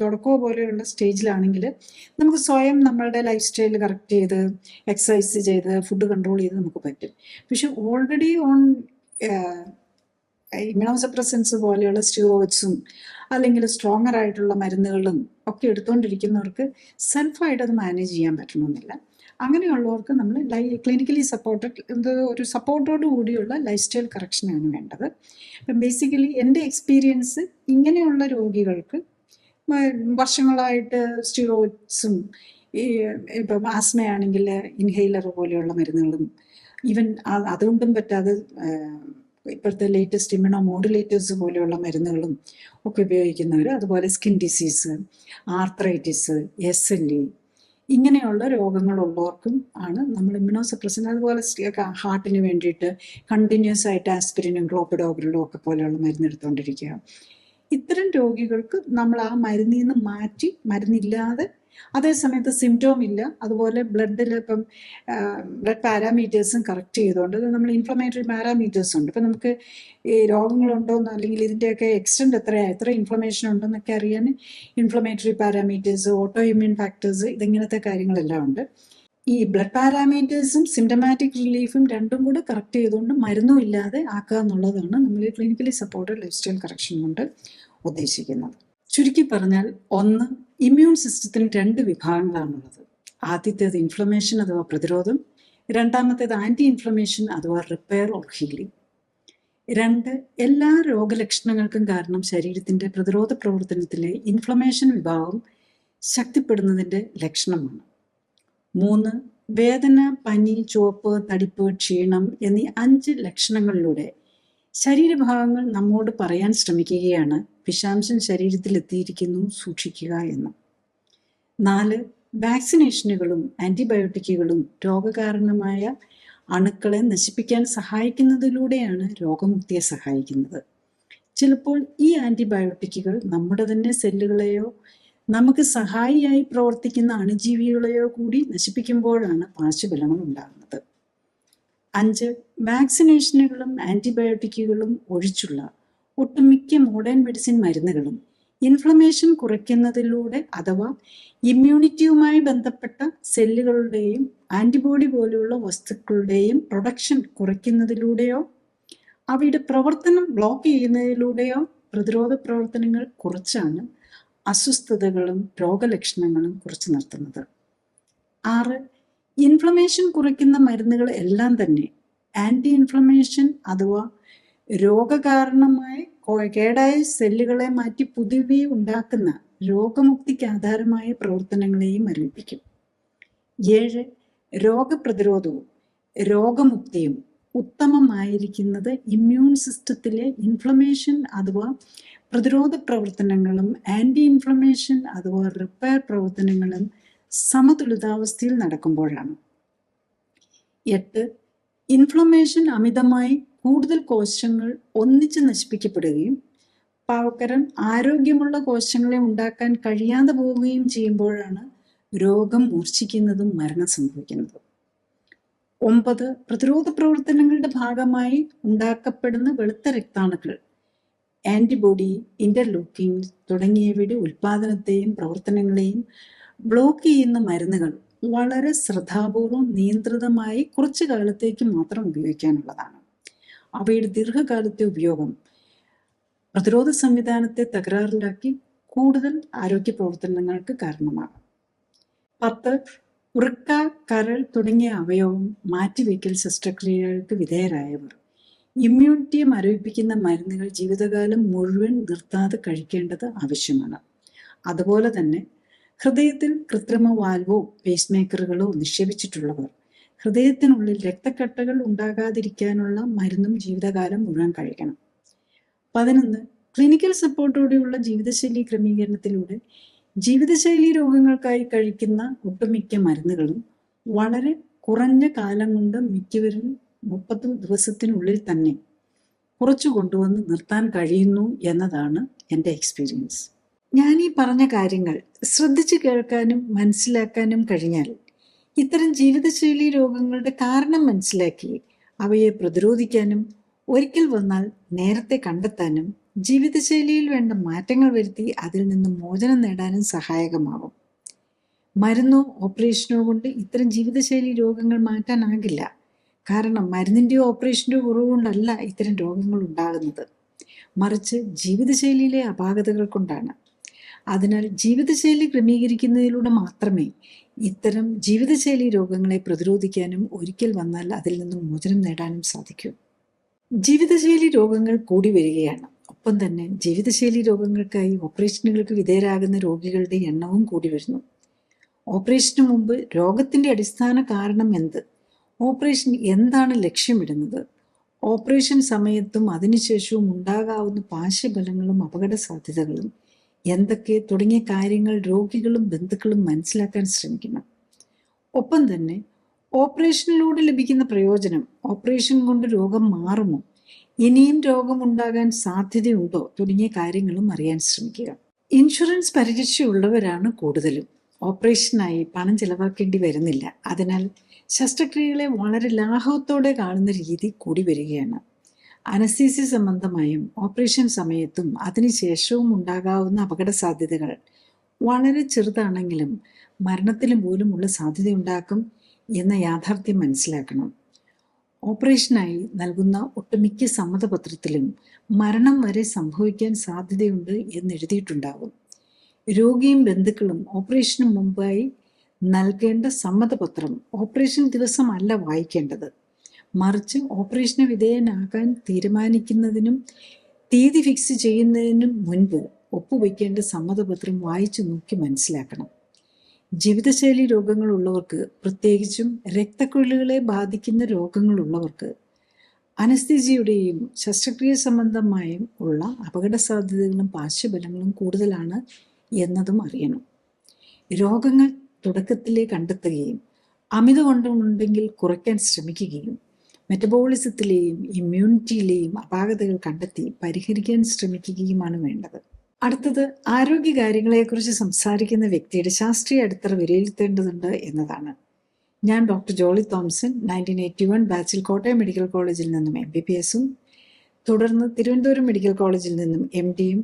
തുടക്കമോ പോലെയുള്ള സ്റ്റേജിലാണെങ്കിൽ നമുക്ക് സ്വയം നമ്മളുടെ ലൈഫ് സ്റ്റൈൽ കറക്റ്റ് ചെയ്ത് എക്സസൈസ് ചെയ്ത് ഫുഡ് കൺട്രോൾ ചെയ്ത് നമുക്ക് പറ്റും. പക്ഷെ ഓൾറെഡി ഓൺ ഇമ്യൂണോസപ്രസൻസ് പോലെയുള്ള സ്റ്റിറോയിഡ്സും അല്ലെങ്കിൽ സ്ട്രോങ്ങർ ആയിട്ടുള്ള മരുന്നുകളും ഒക്കെ എടുത്തുകൊണ്ടിരിക്കുന്നവർക്ക് സെൽഫായിട്ട് അത് മാനേജ് ചെയ്യാൻ പറ്റണമെന്നില്ല. അങ്ങനെയുള്ളവർക്ക് നമ്മൾ ക്ലിനിക്കലി സപ്പോർട്ടഡ് ഒരു സപ്പോർട്ടോട് കൂടിയുള്ള ലൈഫ് സ്റ്റൈൽ കറക്ഷനാണ് വേണ്ടത്. അപ്പം ബേസിക്കലി എൻ്റെ എക്സ്പീരിയൻസ് ഇങ്ങനെയുള്ള രോഗികൾക്ക് വർഷങ്ങളായിട്ട് സ്റ്റിറോയിഡ്സും ഇപ്പം ആസ്മയാണെങ്കിൽ ഇൻഹെയിലർ പോലെയുള്ള മരുന്നുകളും ഈവൻ അതുകൊണ്ടും പറ്റാതെ ഇപ്പോഴത്തെ ലേറ്റസ്റ്റ് ഇമ്യൂണോ മോഡുലേറ്റേഴ്സ് പോലെയുള്ള മരുന്നുകളും ഒക്കെ ഉപയോഗിക്കുന്നവർ, അതുപോലെ സ്കിൻ ഡിസീസ്, ആർത്രൈറ്റിസ്, SLE ഇങ്ങനെയുള്ള രോഗങ്ങളുള്ളവർക്കും ആണ് നമ്മൾ ഇമ്യൂണോസപ്രസൻ, അതുപോലെ ഹാർട്ടിന് വേണ്ടിയിട്ട് കണ്ടിന്യൂസ് ആയിട്ട് ആസ്പിരിനും ക്ലോപ്പിഡോഗ്രലും ഒക്കെ പോലെയുള്ള മരുന്ന് എടുത്തുകൊണ്ടിരിക്കുക. ഇത്തരം രോഗികൾക്ക് നമ്മൾ ആ മരുന്നിൽ നിന്ന് മാറ്റി മരുന്നില്ലാതെ അതേസമയത്ത് സിംറ്റോം ഇല്ല, അതുപോലെ ബ്ലഡിൽ ഇപ്പം ബ്ലഡ് പാരാമീറ്റേഴ്സും കറക്റ്റ് ചെയ്തുകൊണ്ട് നമ്മൾ ഇൻഫ്ലമേറ്ററി പാരാമീറ്റേഴ്സ് ഉണ്ട്. ഇപ്പം നമുക്ക് ഈ രോഗങ്ങളുണ്ടോയെന്ന് അല്ലെങ്കിൽ ഇതിൻ്റെയൊക്കെ എക്സ്റ്റെൻഡ് എത്ര ഇൻഫ്ലമേഷൻ ഉണ്ടെന്നൊക്കെ അറിയാൻ inflammatory parameters, autoimmune factors, ഇതിങ്ങനത്തെ കാര്യങ്ങളെല്ലാം ഉണ്ട്. ഈ ബ്ലഡ് പാരാമീറ്റേഴ്സും സിംറ്റമാറ്റിക് റിലീഫും രണ്ടും കൂടെ കറക്റ്റ് ചെയ്തുകൊണ്ട് മരുന്നും ഇല്ലാതെ ആക്കുക എന്നുള്ളതാണ് നമ്മൾ clinically supported life style correction കൊണ്ട് ഉദ്ദേശിക്കുന്നത്. ചുരുക്കി പറഞ്ഞാൽ, ഒന്ന്, ഇമ്മ്യൂൺ സിസ്റ്റത്തിന് 2 വിഭാഗങ്ങളാണുള്ളത്. ആദ്യത്തേത് ഇൻഫ്ലമേഷൻ അഥവാ പ്രതിരോധം, രണ്ടാമത്തേത് ആൻറ്റി ഇൻഫ്ലമേഷൻ അഥവാ റിപ്പയർ ഓർ ഹീലിംഗ്. 2, എല്ലാ രോഗലക്ഷണങ്ങൾക്കും കാരണം ശരീരത്തിൻ്റെ പ്രതിരോധ പ്രവർത്തനത്തിലെ ഇൻഫ്ലമേഷൻ വിഭാഗം ശക്തിപ്പെടുന്നതിൻ്റെ ലക്ഷണമാണ്. 3, വേദന, പനി, ചുവപ്പ്, തടിപ്പ്, ക്ഷീണം എന്നീ 5 ലക്ഷണങ്ങളിലൂടെ ശരീരഭാഗങ്ങൾ നമ്മോട് പറയാൻ ശ്രമിക്കുകയാണ് വിഷാംശം ശരീരത്തിൽ എത്തിയിരിക്കുന്നു, സൂക്ഷിക്കുക എന്ന്. 4, വാക്സിനേഷനുകളും ആൻറ്റിബയോട്ടിക്കുകളും രോഗകാരണമായ അണുക്കളെ നശിപ്പിക്കാൻ സഹായിക്കുന്നതിലൂടെയാണ് രോഗമുക്തിയെ സഹായിക്കുന്നത്. ചിലപ്പോൾ ഈ ആൻറ്റിബയോട്ടിക്കുകൾ നമ്മുടെ തന്നെ സെല്ലുകളെയോ നമുക്ക് സഹായിയായി പ്രവർത്തിക്കുന്ന അണുജീവികളെയോ കൂടി നശിപ്പിക്കുമ്പോഴാണ് പാർശ്വഫലങ്ങൾ ഉണ്ടാകുന്നത്. 5, വാക്സിനേഷനുകളും ആൻറ്റിബയോട്ടിക്കുകളും ഒഴിച്ചുള്ള ഒട്ടുമിക്ക മോഡേൺ മെഡിസിൻ മരുന്നുകളും ഇൻഫ്ലമേഷൻ കുറയ്ക്കുന്നതിലൂടെ അഥവാ ഇമ്മ്യൂണിറ്റിയുമായി ബന്ധപ്പെട്ട സെല്ലുകളുടെയും ആൻറ്റിബോഡി പോലെയുള്ള വസ്തുക്കളുടെയും പ്രൊഡക്ഷൻ കുറയ്ക്കുന്നതിലൂടെയോ അവയുടെ പ്രവർത്തനം ബ്ലോക്ക് ചെയ്യുന്നതിലൂടെയോ പ്രതിരോധ പ്രവർത്തനങ്ങൾ കുറച്ചാണ് അസ്വസ്ഥതകളും രോഗലക്ഷണങ്ങളും കുറച്ചു നിർത്തുന്നത്. 6, ഇൻഫ്ലമേഷൻ കുറയ്ക്കുന്ന മരുന്നുകൾ എല്ലാം തന്നെ ആൻറ്റി ഇൻഫ്ലമേഷൻ അഥവാ രോഗകാരണമായ കേടായ സെല്ലുകളെ മാറ്റി പുതിയവയെ ഉണ്ടാക്കുന്ന രോഗമുക്തിക്ക് ആധാരമായ പ്രവർത്തനങ്ങളെയും മരവിപ്പിക്കും. 7, രോഗപ്രതിരോധവും രോഗമുക്തിയും ഉത്തമമായിരിക്കുന്നത് ഇമ്മ്യൂൺ സിസ്റ്റത്തിലെ ഇൻഫ്ലമേഷൻ അഥവാ പ്രതിരോധ പ്രവർത്തനങ്ങളും ആൻറ്റി ഇൻഫ്ലമേഷൻ അഥവാ റിപ്പയർ പ്രവർത്തനങ്ങളും സമതുലിതാവസ്ഥയിൽ നടക്കുമ്പോഴാണ്. 8, ഇൻഫ്ലമേഷൻ അമിതമായി കൂടുതൽ കോശങ്ങൾ ഒന്നിച്ച് നശിപ്പിക്കപ്പെടുകയും പകരം ആരോഗ്യമുള്ള കോശങ്ങളെ ഉണ്ടാക്കാൻ കഴിയാതെ പോവുകയും ചെയ്യുമ്പോഴാണ് രോഗം മൂർച്ഛിക്കുന്നതും മരണം സംഭവിക്കുന്നതും. 9, പ്രതിരോധ പ്രവർത്തനങ്ങളുടെ ഭാഗമായി ഉണ്ടാക്കപ്പെടുന്ന വെളുത്ത രക്താണുക്കൾ, ആൻറ്റിബോഡി, ഇന്റർലൂക്കിൻ തുടങ്ങിയവയുടെ ഉൽപാദനത്തെയും പ്രവർത്തനങ്ങളെയും ബ്ലോക്ക് ചെയ്യുന്ന മരുന്നുകൾ വളരെ ശ്രദ്ധാപൂർവം നിയന്ത്രിതമായി കുറച്ചു കാലത്തേക്ക് മാത്രം ഉപയോഗിക്കാനുള്ളതാണ്. അവയുടെ ദീർഘകാലത്തെ ഉപയോഗം പ്രതിരോധ സംവിധാനത്തെ തകരാറിലാക്കി കൂടുതൽ ആരോഗ്യ പ്രവർത്തനങ്ങൾക്ക് കാരണമാകും. 10, വൃക്ക, കരൾ തുടങ്ങിയ അവയവം മാറ്റിവെക്കൽ ശസ്ത്രക്രിയകൾക്ക് വിധേയരായവർ ഇമ്മ്യൂണിറ്റിയെ മരവിപ്പിക്കുന്ന മരുന്നുകൾ ജീവിതകാലം മുഴുവൻ നിർത്താതെ കഴിക്കേണ്ടത് ആവശ്യമാണ്. അതുപോലെ തന്നെ ഹൃദയത്തിൽ കൃത്രിമ വാൽവോ പേസ് മേക്കറുകളോ നിക്ഷേപിച്ചിട്ടുള്ളവർ ഹൃദയത്തിനുള്ളിൽ രക്തക്കട്ടകൾ ഉണ്ടാകാതിരിക്കാനുള്ള മരുന്നും ജീവിതകാലം മുഴുവൻ കഴിക്കണം. 11, ക്ലിനിക്കൽ സപ്പോർട്ടോടെയുള്ള ജീവിതശൈലി ക്രമീകരണത്തിലൂടെ ജീവിതശൈലി രോഗങ്ങൾക്കായി കഴിക്കുന്ന ഒട്ടുമിക്ക മരുന്നുകളും വളരെ കുറഞ്ഞ കാലം കൊണ്ട് മിക്കവരും 30 ദിവസത്തിനുള്ളിൽ തന്നെ കുറച്ചു കൊണ്ടുവന്ന് നിർത്താൻ കഴിയുന്നു എന്നതാണ് എൻ്റെ എക്സ്പീരിയൻസ്. ഞാൻ ഈ പറഞ്ഞ കാര്യങ്ങൾ ശ്രദ്ധിച്ചു കേൾക്കാനും മനസ്സിലാക്കാനും കഴിഞ്ഞാൽ ഇത്തരം ജീവിതശൈലി രോഗങ്ങളുടെ കാരണം മനസ്സിലാക്കി അവയെ പ്രതിരോധിക്കാനും ഒരിക്കൽ വന്നാൽ നേരത്തെ കണ്ടെത്താനും ജീവിതശൈലിയിൽ വേണ്ട മാറ്റങ്ങൾ വരുത്തി അതിൽ നിന്ന് മോചനം നേടാനും സഹായകമാകും. മരുന്നോ ഓപ്പറേഷനോ കൊണ്ട് ഇത്തരം ജീവിതശൈലി രോഗങ്ങൾ മാറ്റാനാകില്ല. കാരണം മരുന്നിൻ്റെയോ ഓപ്പറേഷൻ്റെയോ കുറവ് കൊണ്ടല്ല ഇത്തരം രോഗങ്ങൾ ഉണ്ടാകുന്നത്, മറിച്ച് ജീവിതശൈലിയിലെ അപാകതകൾ കൊണ്ടാണ്. അതിനാൽ ജീവിതശൈലി ക്രമീകരിക്കുന്നതിലൂടെ മാത്രമേ ഇത്തരം ജീവിതശൈലി രോഗങ്ങളെ പ്രതിരോധിക്കാനും ഒരിക്കൽ വന്നാൽ അതിൽ നിന്നും മോചനം നേടാനും സാധിക്കൂ. ജീവിതശൈലി രോഗങ്ങൾ കൂടി വരികയാണ്. ഒപ്പം തന്നെ ജീവിതശൈലി രോഗങ്ങൾക്കായി ഓപ്പറേഷനുകൾക്ക് വിധേയരാകുന്ന രോഗികളുടെ എണ്ണവും കൂടി വരുന്നു. ഓപ്പറേഷന് മുമ്പ് രോഗത്തിന്റെ അടിസ്ഥാന കാരണം എന്ത്, ഓപ്പറേഷൻ എന്താണ് ലക്ഷ്യമിടുന്നത്, ഓപ്പറേഷൻ സമയത്തും അതിനുശേഷവും ഉണ്ടാകാവുന്ന പാർശ്വഫലങ്ങളും അപകട സാധ്യതകളും എന്തൊക്കെ തുടങ്ങിയ കാര്യങ്ങൾ രോഗികളും ബന്ധുക്കളും മനസ്സിലാക്കാൻ ശ്രമിക്കണം. ഒപ്പം തന്നെ ഓപ്പറേഷനിലൂടെ ലഭിക്കുന്ന പ്രയോജനം, ഓപ്പറേഷൻ കൊണ്ട് രോഗം മാറുമോ, ഇനിയും രോഗമുണ്ടാകാൻ സാധ്യതയുണ്ടോ തുടങ്ങിയ കാര്യങ്ങളും അറിയാൻ ശ്രമിക്കുക. ഇൻഷുറൻസ് പരിരക്ഷയുള്ളവരാണ് കൂടുതലും. ഓപ്പറേഷനായി പണം ചെലവാക്കേണ്ടി വരുന്നില്ല. അതിനാൽ ശസ്ത്രക്രിയകളെ വളരെ ലാഘവത്തോടെ കാണുന്ന രീതി കൂടി വരികയാണ്. അനസ്തീസിയ സംബന്ധമായും ഓപ്പറേഷൻ സമയത്തും അതിനുശേഷവും ഉണ്ടാകാവുന്ന അപകട സാധ്യതകൾ വളരെ ചെറുതാണെങ്കിലും മരണത്തിന് പോലുമുള്ള സാധ്യതയുണ്ടാക്കും എന്ന യാഥാർത്ഥ്യം മനസ്സിലാക്കണം. ഓപ്പറേഷനായി നൽകുന്ന ഒട്ടുമിക്ക സമ്മതപത്രത്തിലും മരണം വരെ സംഭവിക്കാൻ സാധ്യതയുണ്ട് എന്നെഴുതിയിട്ടുണ്ടാകും. രോഗിയും ബന്ധുക്കളും ഓപ്പറേഷന് മുമ്പായി നൽകേണ്ട സമ്മതപത്രം ഓപ്പറേഷൻ ദിവസമല്ല വായിക്കേണ്ടത്, മറിച്ച് ഓപ്പറേഷന് വിധേയനാകാൻ തീരുമാനിക്കുന്നതിനും തീയതി ഫിക്സ് ചെയ്യുന്നതിനും മുൻപ് ഒപ്പുവയ്ക്കേണ്ട സമ്മതപത്രം വായിച്ചു നോക്കി മനസ്സിലാക്കണം. ജീവിതശൈലി രോഗങ്ങളുള്ളവർക്ക്, പ്രത്യേകിച്ചും രക്തക്കുഴലുകളെ ബാധിക്കുന്ന രോഗങ്ങളുള്ളവർക്ക് അനസ്തീസിയയുടെയും ശസ്ത്രക്രിയ സംബന്ധമായും ഉള്ള അപകട സാധ്യതകളും പാർശ്വഫലങ്ങളും കൂടുതലാണ് എന്നതും അറിയണം. രോഗങ്ങൾ തുടക്കത്തിലേ കണ്ടെത്തുകയും അമിതകൊണ്ടുണ്ടെങ്കിൽ കുറയ്ക്കാൻ ശ്രമിക്കുകയും മെറ്റബോളിസത്തിലെയും ഇമ്മ്യൂണിറ്റിയിലെയും അപാകതകൾ കണ്ടെത്തി പരിഹരിക്കാൻ ശ്രമിക്കുകയുമാണ് വേണ്ടത്. അടുത്തത് ആരോഗ്യകാര്യങ്ങളെക്കുറിച്ച് സംസാരിക്കുന്ന വ്യക്തിയുടെ ശാസ്ത്രീയ അടിത്തറ വിലയിരുത്തേണ്ടതുണ്ട് എന്നതാണ്. ഞാൻ ഡോക്ടർ ജോളി തോംസൺ 1981 ബാച്ചിൽ കോട്ടയം മെഡിക്കൽ കോളേജിൽ നിന്നും MBBS-ഉം തുടർന്ന് തിരുവനന്തപുരം മെഡിക്കൽ കോളേജിൽ നിന്നും MD-യും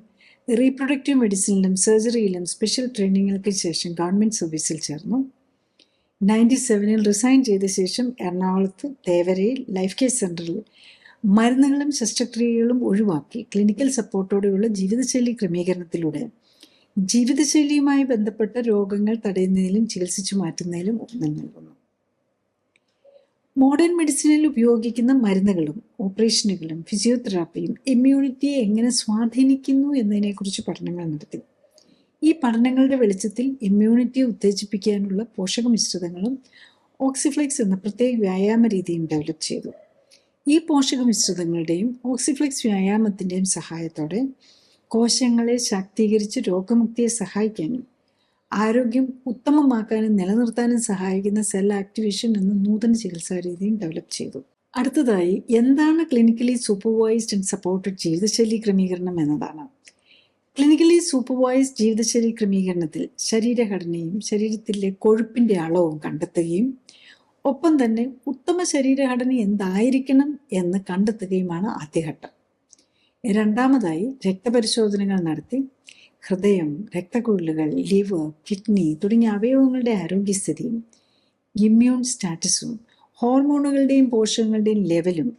റീപ്രൊഡക്റ്റീവ് മെഡിസിനിലും സർജറിയിലും സ്പെഷ്യൽ ട്രെയിനിങ്ങുകൾക്ക് ശേഷം ഗവൺമെൻറ് സർവീസിൽ ചേർന്നു. 97-ൽ റിസൈൻ ചെയ്ത ശേഷം എറണാകുളത്ത് തേവരയിൽ ലൈഫ് കെയർ സെൻ്ററിൽ മരുന്നുകളും ശസ്ത്രക്രിയകളും ഒഴിവാക്കി ക്ലിനിക്കൽ സപ്പോർട്ടോടെയുള്ള ജീവിതശൈലി ക്രമീകരണത്തിലൂടെ ജീവിതശൈലിയുമായി ബന്ധപ്പെട്ട രോഗങ്ങൾ തടയുന്നതിലും ചികിത്സിച്ചു മാറ്റുന്നതിലും ഊന്നൽ നൽകുന്നു. മോഡേൺ മെഡിസിനിൽ ഉപയോഗിക്കുന്ന മരുന്നുകളും ഓപ്പറേഷനുകളും ഫിസിയോതെറാപ്പിയും ഇമ്മ്യൂണിറ്റിയെ എങ്ങനെ സ്വാധീനിക്കുന്നു എന്നതിനെക്കുറിച്ച് പഠനങ്ങൾ നടത്തി. ഈ പഠനങ്ങളുടെ വെളിച്ചത്തിൽ ഇമ്മ്യൂണിറ്റിയെ ഉത്തേജിപ്പിക്കാനുള്ള പോഷക മിശ്രിതങ്ങളും ഓക്സിഫ്ലെക്സ് എന്ന പ്രത്യേക വ്യായാമ രീതിയും ഡെവലപ്പ് ചെയ്തു. ഈ പോഷക മിശ്രിതങ്ങളുടെയും ഓക്സിഫ്ലെക്സ് വ്യായാമത്തിൻ്റെയും സഹായത്തോടെ കോശങ്ങളെ ശാക്തീകരിച്ച് രോഗമുക്തിയെ സഹായിക്കാനും ആരോഗ്യം ഉത്തമമാക്കാനും നിലനിർത്താനും സഹായിക്കുന്ന സെൽ ആക്ടിവേഷൻ എന്ന നൂതന ചികിത്സാ രീതിയും ഡെവലപ്പ് ചെയ്തു. അടുത്തതായി എന്താണ് ക്ലിനിക്കലി സൂപ്പർവൈസ്ഡ് ആൻഡ് സപ്പോർട്ടഡ് ജീവിതശൈലി ക്രമീകരണം എന്നതാണ്. ക്ലിനിക്കലി സൂപ്പർവൈസ്ഡ് ജീവിതശൈലി ക്രമീകരണത്തിൽ ശരീരഘടനയും ശരീരത്തിലെ കൊഴുപ്പിൻ്റെ അളവും കണ്ടെത്തുകയും ഒപ്പം തന്നെ ഉത്തമ ശരീരഘടന എന്തായിരിക്കണം എന്ന് കണ്ടെത്തുകയുമാണ് ആദ്യഘട്ടം. രണ്ടാമതായി രക്തപരിശോധനകൾ നടത്തി ഹൃദയം, രക്തക്കുഴലുകൾ, ലിവർ, കിഡ്നി തുടങ്ങിയ അവയവങ്ങളുടെ ആരോഗ്യസ്ഥിതിയും ഇമ്മ്യൂൺ സ്റ്റാറ്റസും ഹോർമോണുകളുടെയും പോഷകങ്ങളുടെയും ലെവലും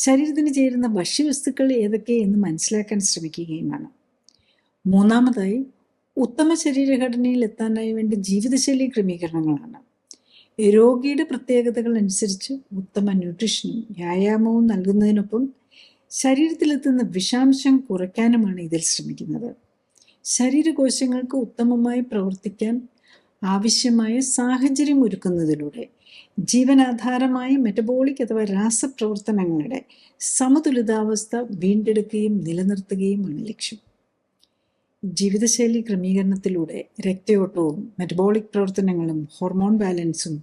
ശരീരത്തിന് ചേരുന്ന ഭക്ഷ്യവസ്തുക്കൾ ഏതൊക്കെ എന്ന് മനസ്സിലാക്കാൻ ശ്രമിക്കുകയുമാണ്. മൂന്നാമതായി ഉത്തമ ശരീരഘടനയിൽ എത്താനായി വേണ്ട ജീവിതശൈലി ക്രമീകരണങ്ങളാണ്. രോഗിയുടെ പ്രത്യേകതകൾ അനുസരിച്ച് ഉത്തമ ന്യൂട്രീഷനും വ്യായാമവും നൽകുന്നതിനൊപ്പം ശരീരത്തിലെത്തുന്ന വിഷാംശം കുറയ്ക്കാനുമാണ് ഇതിൽ ശ്രമിക്കുന്നത്. ശരീരകോശങ്ങൾക്ക് ഉത്തമമായി പ്രവർത്തിക്കാൻ ആവശ്യമായ സാഹചര്യം ഒരുക്കുന്നതിലൂടെ ജീവനാധാരമായ മെറ്റബോളിക് അഥവാ രാസപ്രവർത്തനങ്ങളുടെ സമതുലിതാവസ്ഥ വീണ്ടെടുക്കുകയും നിലനിർത്തുകയുമാണ് ലക്ഷ്യം. ജീവിതശൈലി ക്രമീകരണത്തിലൂടെ രക്തയോട്ടവും മെറ്റബോളിക് പ്രവർത്തനങ്ങളും ഹോർമോൺ ബാലൻസും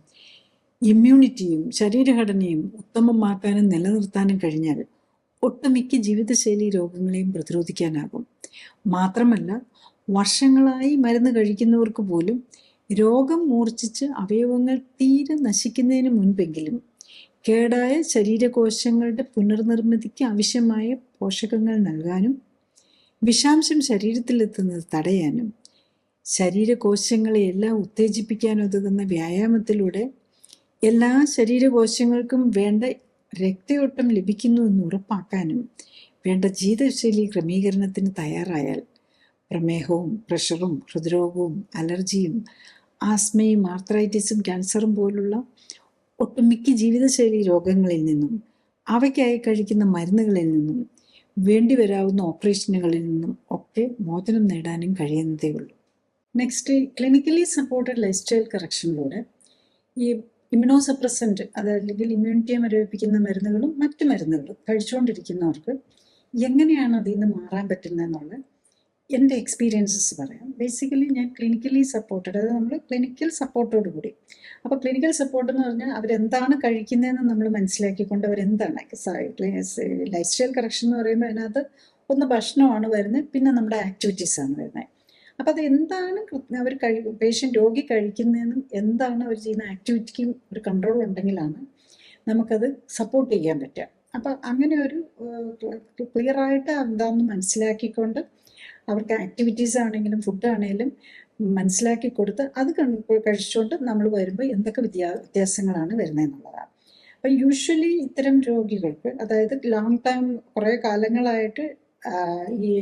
ഇമ്മ്യൂണിറ്റിയും ശരീരഘടനയും ഉത്തമമാക്കാനും നിലനിർത്താനും കഴിഞ്ഞാൽ ഒട്ടുമിക്ക ജീവിതശൈലി രോഗങ്ങളെയും പ്രതിരോധിക്കാനാകും. മാത്രമല്ല, വർഷങ്ങളായി മരുന്ന് കഴിക്കുന്നവർക്ക് പോലും രോഗം മൂർച്ഛിച്ച് അവയവങ്ങൾ തീരെ നശിക്കുന്നതിന് മുൻപെങ്കിലും കേടായ ശരീരകോശങ്ങളുടെ പുനർനിർമ്മിതിക്ക് ആവശ്യമായ പോഷകങ്ങൾ നൽകാനും വിഷാംശം ശരീരത്തിലെത്തുന്നത് തടയാനും ശരീരകോശങ്ങളെയെല്ലാം ഉത്തേജിപ്പിക്കാനുതകുന്ന വ്യായാമത്തിലൂടെ എല്ലാ ശരീരകോശങ്ങൾക്കും വേണ്ട രക്തയോട്ടം ലഭിക്കുന്നുവെന്ന് ഉറപ്പാക്കാനും വേണ്ട ജീവിതശൈലി ക്രമീകരണത്തിന് തയ്യാറായാൽ പ്രമേഹവും പ്രഷറും ഹൃദ്രോഗവും അലർജിയും ആസ്മയും ആർത്രൈറ്റിസും ക്യാൻസറും പോലുള്ള ഒട്ടുമിക്ക ജീവിതശൈലി രോഗങ്ങളിൽ നിന്നും അവയ്ക്കായി കഴിക്കുന്ന മരുന്നുകളിൽ നിന്നും വേണ്ടി വരാവുന്ന ഓപ്പറേഷനുകളിൽ നിന്നും ഒക്കെ മോചനം നേടാനും കഴിയുന്നതേ ഉള്ളൂ. Next, clinically supported lifestyle കറക്ഷനിലൂടെ ഈ ഇമ്മ്യൂണോസപ്രസൻറ്റ് അതല്ലെങ്കിൽ ഇമ്മ്യൂണിറ്റിയെ മരവിപ്പിക്കുന്ന മരുന്നുകളും മറ്റു മരുന്നുകളും കഴിച്ചുകൊണ്ടിരിക്കുന്നവർക്ക് എങ്ങനെയാണ് അതിൽ നിന്ന് മാറാൻ പറ്റുന്നതെന്നുള്ള എൻ്റെ എക്സ്പീരിയൻസസ് പറയാം. ബേസിക്കലി ഞാൻ ക്ലിനിക്കലി സപ്പോർട്ടഡ്, അതായത് നമ്മൾ ക്ലിനിക്കൽ സപ്പോർട്ടോട് കൂടി. അപ്പോൾ ക്ലിനിക്കൽ സപ്പോർട്ട് എന്ന് പറഞ്ഞാൽ അവരെന്താണ് കഴിക്കുന്നതെന്ന് നമ്മൾ മനസ്സിലാക്കിക്കൊണ്ട് അവരെന്താണ് ലൈഫ് സ്റ്റൈൽ കറക്ഷൻ എന്ന് പറയുമ്പോൾ അതിനകത്ത് ഒന്ന് ഭക്ഷണമാണ് വരുന്നത്, പിന്നെ നമ്മുടെ ആക്ടിവിറ്റീസാണ് വരുന്നത്. അപ്പോൾ അത് എന്താണ് അവർ പേഷ്യൻ്റ് രോഗി കഴിക്കുന്നതെന്നും എന്താണ് അവർ ചെയ്യുന്ന ആക്ടിവിറ്റിക്കും ഒരു കൺട്രോൾ ഉണ്ടെങ്കിലാണ് നമുക്കത് സപ്പോർട്ട് ചെയ്യാൻ പറ്റുക. അപ്പം അങ്ങനെ ഒരു ക്ലിയറായിട്ട് എന്താണെന്ന് മനസ്സിലാക്കിക്കൊണ്ട് അവർക്ക് ആക്ടിവിറ്റീസ് ആണെങ്കിലും ഫുഡാണെങ്കിലും മനസ്സിലാക്കി കൊടുത്ത് അത് കഴിച്ചുകൊണ്ട് നമ്മൾ വരുമ്പോൾ എന്തൊക്കെ വ്യത്യാസങ്ങളാണ് വരുന്നതെന്നുള്ളതാണ്. അപ്പം യൂഷ്വലി ഇത്തരം രോഗികൾക്ക്, അതായത് ലോങ് ടൈം കുറേ കാലങ്ങളായിട്ട് ഈ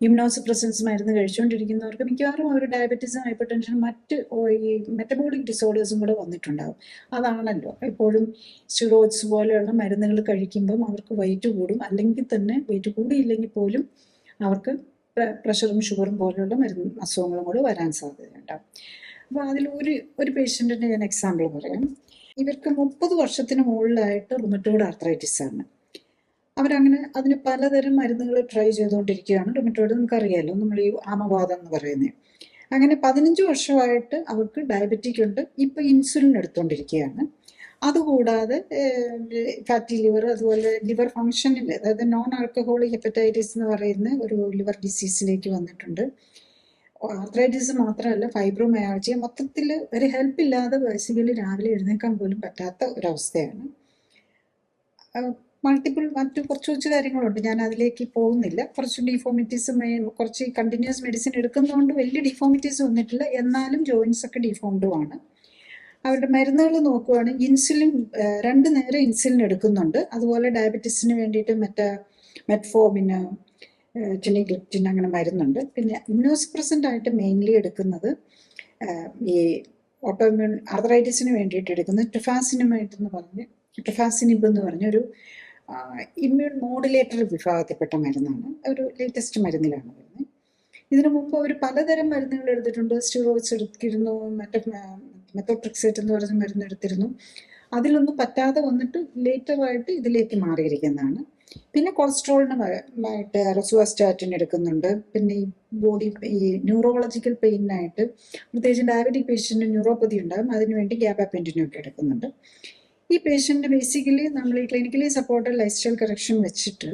ഇമ്മ്യൂണോസപ്രസൻസ് മരുന്ന് കഴിച്ചുകൊണ്ടിരിക്കുന്നവർക്ക് മിക്കവാറും അവർ ഡയബറ്റീസും ഹൈപ്പർ ടെൻഷനും മറ്റ് ഈ മെറ്റബോളിക് ഡിസോർഡേഴ്സും കൂടെ വന്നിട്ടുണ്ടാകും. അതാണല്ലോ എപ്പോഴും സ്റ്റിറോയിഡ്സ് പോലെയുള്ള മരുന്നുകൾ കഴിക്കുമ്പം അവർക്ക് വെയിറ്റ് കൂടും, അല്ലെങ്കിൽ തന്നെ വെയിറ്റ് കൂടിയില്ലെങ്കിൽ പോലും അവർക്ക് പ്രഷറും ഷുഗറും പോലെയുള്ള മരുന്ന് അസുഖങ്ങളും കൂടെ വരാൻ സാധ്യതയുണ്ടാകും. അപ്പോൾ അതിൽ ഒരു പേഷ്യൻറ്റിൻ്റെ ഞാൻ എക്സാമ്പിൾ പറയാം. ഇവർക്ക് 30 വർഷത്തിന് മുകളിലായിട്ട് റുമറ്റോയ്ഡ് ആർത്രൈറ്റിസ് ആണ്. അവരങ്ങനെ അതിന് പലതരം മരുന്നുകൾ ട്രൈ ചെയ്തുകൊണ്ടിരിക്കുകയാണ്. റുമറ്റോയ്ഡ് നമുക്കറിയാമല്ലോ, നമ്മൾ ഈ ആമവാദം എന്ന് പറയുന്നത്. അങ്ങനെ 15 വർഷമായിട്ട് അവർക്ക് ഡയബറ്റിക് ഉണ്ട്. ഇപ്പോൾ ഇൻസുലിൻ എടുത്തുകൊണ്ടിരിക്കുകയാണ്. അതുകൂടാതെ ഫാറ്റി ലിവർ, അതുപോലെ ലിവർ ഫങ്ഷനിൽ, അതായത് നോൺ ആൽക്കഹോളിക് ഹെപ്പറ്റൈറ്റിസ് എന്ന് പറയുന്ന ഒരു ലിവർ ഡിസീസിലേക്ക് വന്നിട്ടുണ്ട്. ആർത്രൈറ്റിസ് മാത്രമല്ല, ഫൈബ്രോമയാൾജിയ, മൊത്തത്തിൽ ഒരു ഹെൽപ്പ് ഇല്ലാതെ ബേസിക്കലി രാവിലെ എഴുന്നേക്കാൻ പോലും പറ്റാത്ത ഒരവസ്ഥയാണ്. മറ്റു കുറച്ച് കാര്യങ്ങളുണ്ട്, ഞാൻ അതിലേക്ക് പോകുന്നില്ല. കുറച്ച് ഡിഫോമിറ്റീസും, കുറച്ച് കണ്ടിന്യൂസ് മെഡിസിൻ എടുക്കുന്നതുകൊണ്ട് വലിയ ഡിഫോമിറ്റീസ് വന്നിട്ടില്ല, എന്നാലും ജോയിൻസ് ഒക്കെ ഡിഫോംഡുമാണ്. അവരുടെ മരുന്നുകൾ നോക്കുവാണെങ്കിൽ ഇൻസുലിൻ 2 നേരം ഇൻസുലിൻ എടുക്കുന്നുണ്ട്. അതുപോലെ ഡയബറ്റീസിന് വേണ്ടിയിട്ട് മെറ്റ്ഫോമിന്, ടെനിഗ്ലിപ്റ്റിൻ അങ്ങനെ മരുന്നുണ്ട്. പിന്നെ ഇമ്മ്യൂണോസപ്രസൻ്റ് ആയിട്ട് മെയിൻലി എടുക്കുന്നത് ഈ ഓട്ടോഇമ്യൂൺ ആർത്രൈറ്റിസിന് വേണ്ടിയിട്ട് എടുക്കുന്നത് ടുഫാസിനിബ് എന്ന് പറഞ്ഞൊരു ഇമ്മ്യൂൺ മോഡുലേറ്റർ വിഭാഗത്തിൽപ്പെട്ട മരുന്നാണ്. ഒരു ലേറ്റസ്റ്റ് മരുന്നിലാണ് വരുന്നത്. ഇതിനു മുമ്പ് അവർ പലതരം മരുന്നുകൾ എടുത്തിട്ടുണ്ട്. സ്റ്റിറോയിഡ്സ് എടുത്തിരുന്നു, മെത്തോട്രിക്സേറ്റ് എന്ന് പറഞ്ഞ മരുന്ന് എടുത്തിരുന്നു. അതിലൊന്നും പറ്റാതെ വന്നിട്ട് ലേറ്ററായിട്ട് ഇതിലേക്ക് മാറിയിരിക്കുന്നതാണ്. പിന്നെ കൊളസ്ട്രോളിനുമായിട്ട് റെസുവാസ്റ്റാറ്റിൻ എടുക്കുന്നുണ്ട്. പിന്നെ ഈ ഈ ന്യൂറോളജിക്കൽ പെയിനായിട്ട്, പ്രത്യേകിച്ച് ഡയബറ്റിക് പേഷ്യൻറ്റിന് ന്യൂറോപ്പതി ഉണ്ടാകും, അതിനുവേണ്ടി ഗ്യാബാപെൻറ്റിനൊക്കെ എടുക്കുന്നുണ്ട്. ഈ പേഷ്യൻ്റ് ബേസിക്കലി നമ്മൾ ഈ clinically supported life style correction വെച്ചിട്ട്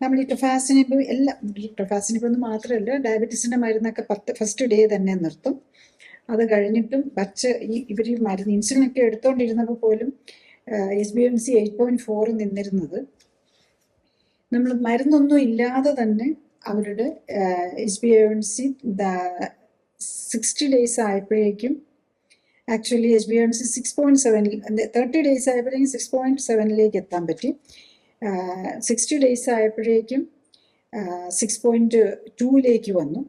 നമ്മൾ ഈ ടുഫാസിനിബ് എന്ന് മാത്രമല്ല, ഡയബറ്റീസിൻ്റെ മരുന്നൊക്കെ ഫസ്റ്റ് ഡേ തന്നെ നിർത്തും. അത് കഴിഞ്ഞിട്ടും ഇവർ മരുന്ന് ഇൻസുലിനൊക്കെ എടുത്തുകൊണ്ടിരുന്നപ്പോൾ പോലും HbA1c 8.4 നിന്നിരുന്നത് നമ്മൾ മരുന്നൊന്നും ഇല്ലാതെ തന്നെ അവരുടെ HbA1c 60 ഡേയ്സ് ആയപ്പോഴേക്കും ആക്ച്വലി HbA1c 6.7, 30 ഡേയ്സ് ആയപ്പോഴേക്കും 6.7 എത്താൻ പറ്റി. 60 ഡേയ്സ് ആയപ്പോഴേക്കും 6.2 വന്നു.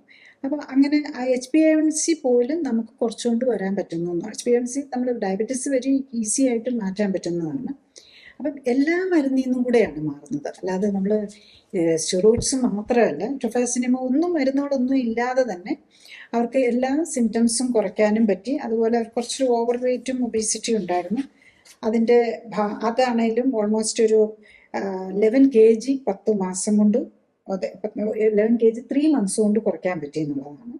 അപ്പോൾ അങ്ങനെ ആ HbA1c പോലും നമുക്ക് കുറച്ചുകൊണ്ട് വരാൻ പറ്റുന്നു. HbA1c നമ്മൾ ഡയബറ്റീസ് വരെ ഈസി ആയിട്ട് മാറ്റാൻ പറ്റുന്നതാണ്. അപ്പം എല്ലാ മരുന്നിൽ നിന്നും കൂടെയാണ് മാറുന്നത്, അല്ലാതെ നമ്മൾ സ്റ്റിറോയിഡ്സ് മാത്രമല്ല, ടുഫാസിനിബ് ഒന്നും മരുന്നുകളൊന്നും ഇല്ലാതെ തന്നെ അവർക്ക് എല്ലാ സിംറ്റംസും കുറയ്ക്കാനും പറ്റി. അതുപോലെ അവർക്ക് കുറച്ച് ഓവർ വെയ്റ്റും ഒബീസിറ്റി ഉണ്ടായിരുന്നു. അതാണേലും ഓൾമോസ്റ്റ് ഒരു 11 kg 10 മാസം കൊണ്ട്, 11 kg 3 months കൊണ്ട് കുറയ്ക്കാൻ പറ്റി എന്നുള്ളതാണ്.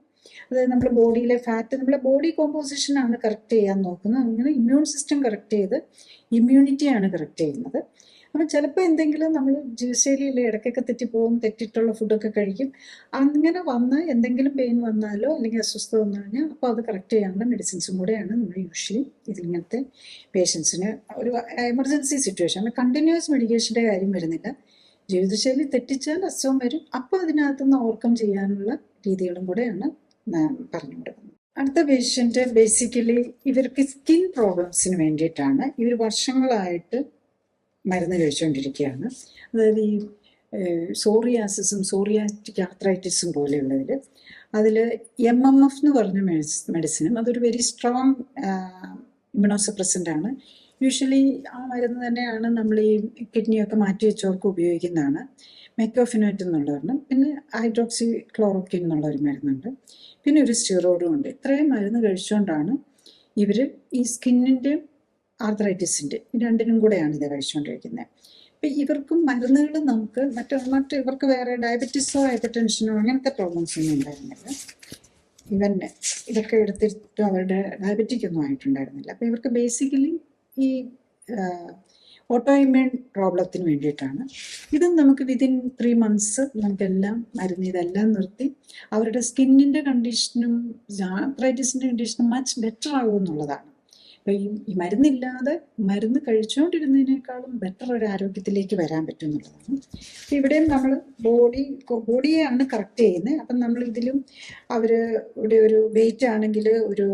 അതായത് നമ്മുടെ ബോഡിയിലെ ഫാറ്റ്, നമ്മുടെ ബോഡി കോമ്പോസിഷനാണ് കറക്റ്റ് ചെയ്യാൻ നോക്കുന്നത്. അങ്ങനെ ഇമ്മ്യൂൺ സിസ്റ്റം കറക്റ്റ് ചെയ്ത് ഇമ്മ്യൂണിറ്റിയാണ് കറക്റ്റ് ചെയ്യുന്നത്. അപ്പം ചിലപ്പോൾ എന്തെങ്കിലും നമ്മൾ ജീവിതശൈലിയിൽ ഇടയ്ക്കൊക്കെ തെറ്റിപ്പോകും, തെറ്റിട്ടുള്ള ഫുഡൊക്കെ കഴിക്കും. അങ്ങനെ വന്ന് എന്തെങ്കിലും പെയിൻ വന്നാലോ അല്ലെങ്കിൽ അസ്വസ്ഥത വന്നു കഴിഞ്ഞാൽ അപ്പോൾ അത് കറക്റ്റ് ചെയ്യാനുള്ള മെഡിസിൻസും കൂടെയാണ് നമ്മൾ യൂഷ്വലി ഇതിങ്ങനത്തെ പേഷ്യൻസിന് ഒരു എമർജൻസി സിറ്റുവേഷൻ. കണ്ടിന്യൂസ് മെഡിക്കേഷൻ്റെ കാര്യം വരുന്നില്ല. ജീവിതശൈലി തെറ്റിച്ചാൽ അസുഖം വരും, അപ്പോൾ അതിനകത്തുനിന്ന് ഓവർകം ചെയ്യാനുള്ള രീതികളും കൂടെയാണ് പറഞ്ഞു കൊടുക്കുന്നത്. അടുത്ത പേഷ്യൻ്റ് ബേസിക്കലി ഇവർക്ക് സ്കിൻ പ്രോബ്ലംസിന് വേണ്ടിയിട്ടാണ്. ഇവർ വർഷങ്ങളായിട്ട് മരുന്ന് കഴിച്ചുകൊണ്ടിരിക്കുകയാണ്. അതായത് ഈ സോറിയാസിസും സോറിയാറ്റിക് ആർത്രൈറ്റിസും പോലെയുള്ളതിൽ അതിൽ MMF എന്ന് പറഞ്ഞ മെഡിസിനും അതൊരു വെരി സ്ട്രോങ് ഇമ്യൂണോസപ്രസൻ്റ് ആണ്. യൂഷ്വലി ആ മരുന്ന് തന്നെയാണ് നമ്മൾ ഈ കിഡ്നിയൊക്കെ മാറ്റി വെച്ചവർക്ക് ഉപയോഗിക്കുന്നതാണ്. മെക്കോഫിനോറ്റ് എന്നുള്ളതാണ്. പിന്നെ ഹൈഡ്രോക്സി ക്ലോറോക്വിൻ എന്നുള്ള ഒരു മരുന്നുണ്ട്. പിന്നെ ഒരു സ്റ്റിറോയിഡും ഉണ്ട്. ഇത്രയും മരുന്ന് കഴിച്ചുകൊണ്ടാണ് ഇവർ ഈ സ്കിന്നിൻ്റെ ആർത്രൈറ്റിസിൻ്റെ രണ്ടിനും കൂടെയാണ് ഇത് കഴിച്ചുകൊണ്ടിരിക്കുന്നത്. അപ്പം ഇവർക്കും മരുന്നുകൾ നമുക്ക് മറ്റ് ഇവർക്ക് വേറെ ഡയബറ്റീസോ ഹൈപ്പർ ടെൻഷനോ അങ്ങനത്തെ പ്രോബ്ലംസ് ഒന്നും ഉണ്ടായിരുന്നില്ല. ഇവൻ ഇതൊക്കെ എടുത്തിട്ട് അവരുടെ ഡയബറ്റിക് ഒന്നും ആയിട്ടുണ്ടായിരുന്നില്ല. അപ്പം ഇവർക്ക് ബേസിക്കലി ഈ ഓട്ടോ ഇമ്മ്യൂൺ പ്രോബ്ലത്തിന് വേണ്ടിയിട്ടാണ്. ഇതും നമുക്ക് വിതിൻ 3 months നമുക്കെല്ലാം മരുന്ന് ഇതെല്ലാം നിർത്തി അവരുടെ സ്കിന്നിൻ്റെ കണ്ടീഷനും ആർത്രൈറ്റിസിൻ്റെ കണ്ടീഷനും മച്ച് ബെറ്റർ ആകും എന്നുള്ളതാണ്. അപ്പോൾ ഈ മരുന്നില്ലാതെ മരുന്ന് കഴിച്ചുകൊണ്ടിരുന്നതിനേക്കാളും ബെറ്റർ ഒരു ആരോഗ്യത്തിലേക്ക് വരാൻ പറ്റും എന്നുള്ളതാണ്. അപ്പോൾ ഇവിടെയും നമ്മൾ ബോഡിയെയാണ് കറക്റ്റ് ചെയ്യുന്നത്. അപ്പം നമ്മൾ ഇതിലും അവർ ഇവിടെ ഒരു വെയിറ്റ് ആണെങ്കിൽ ഒരു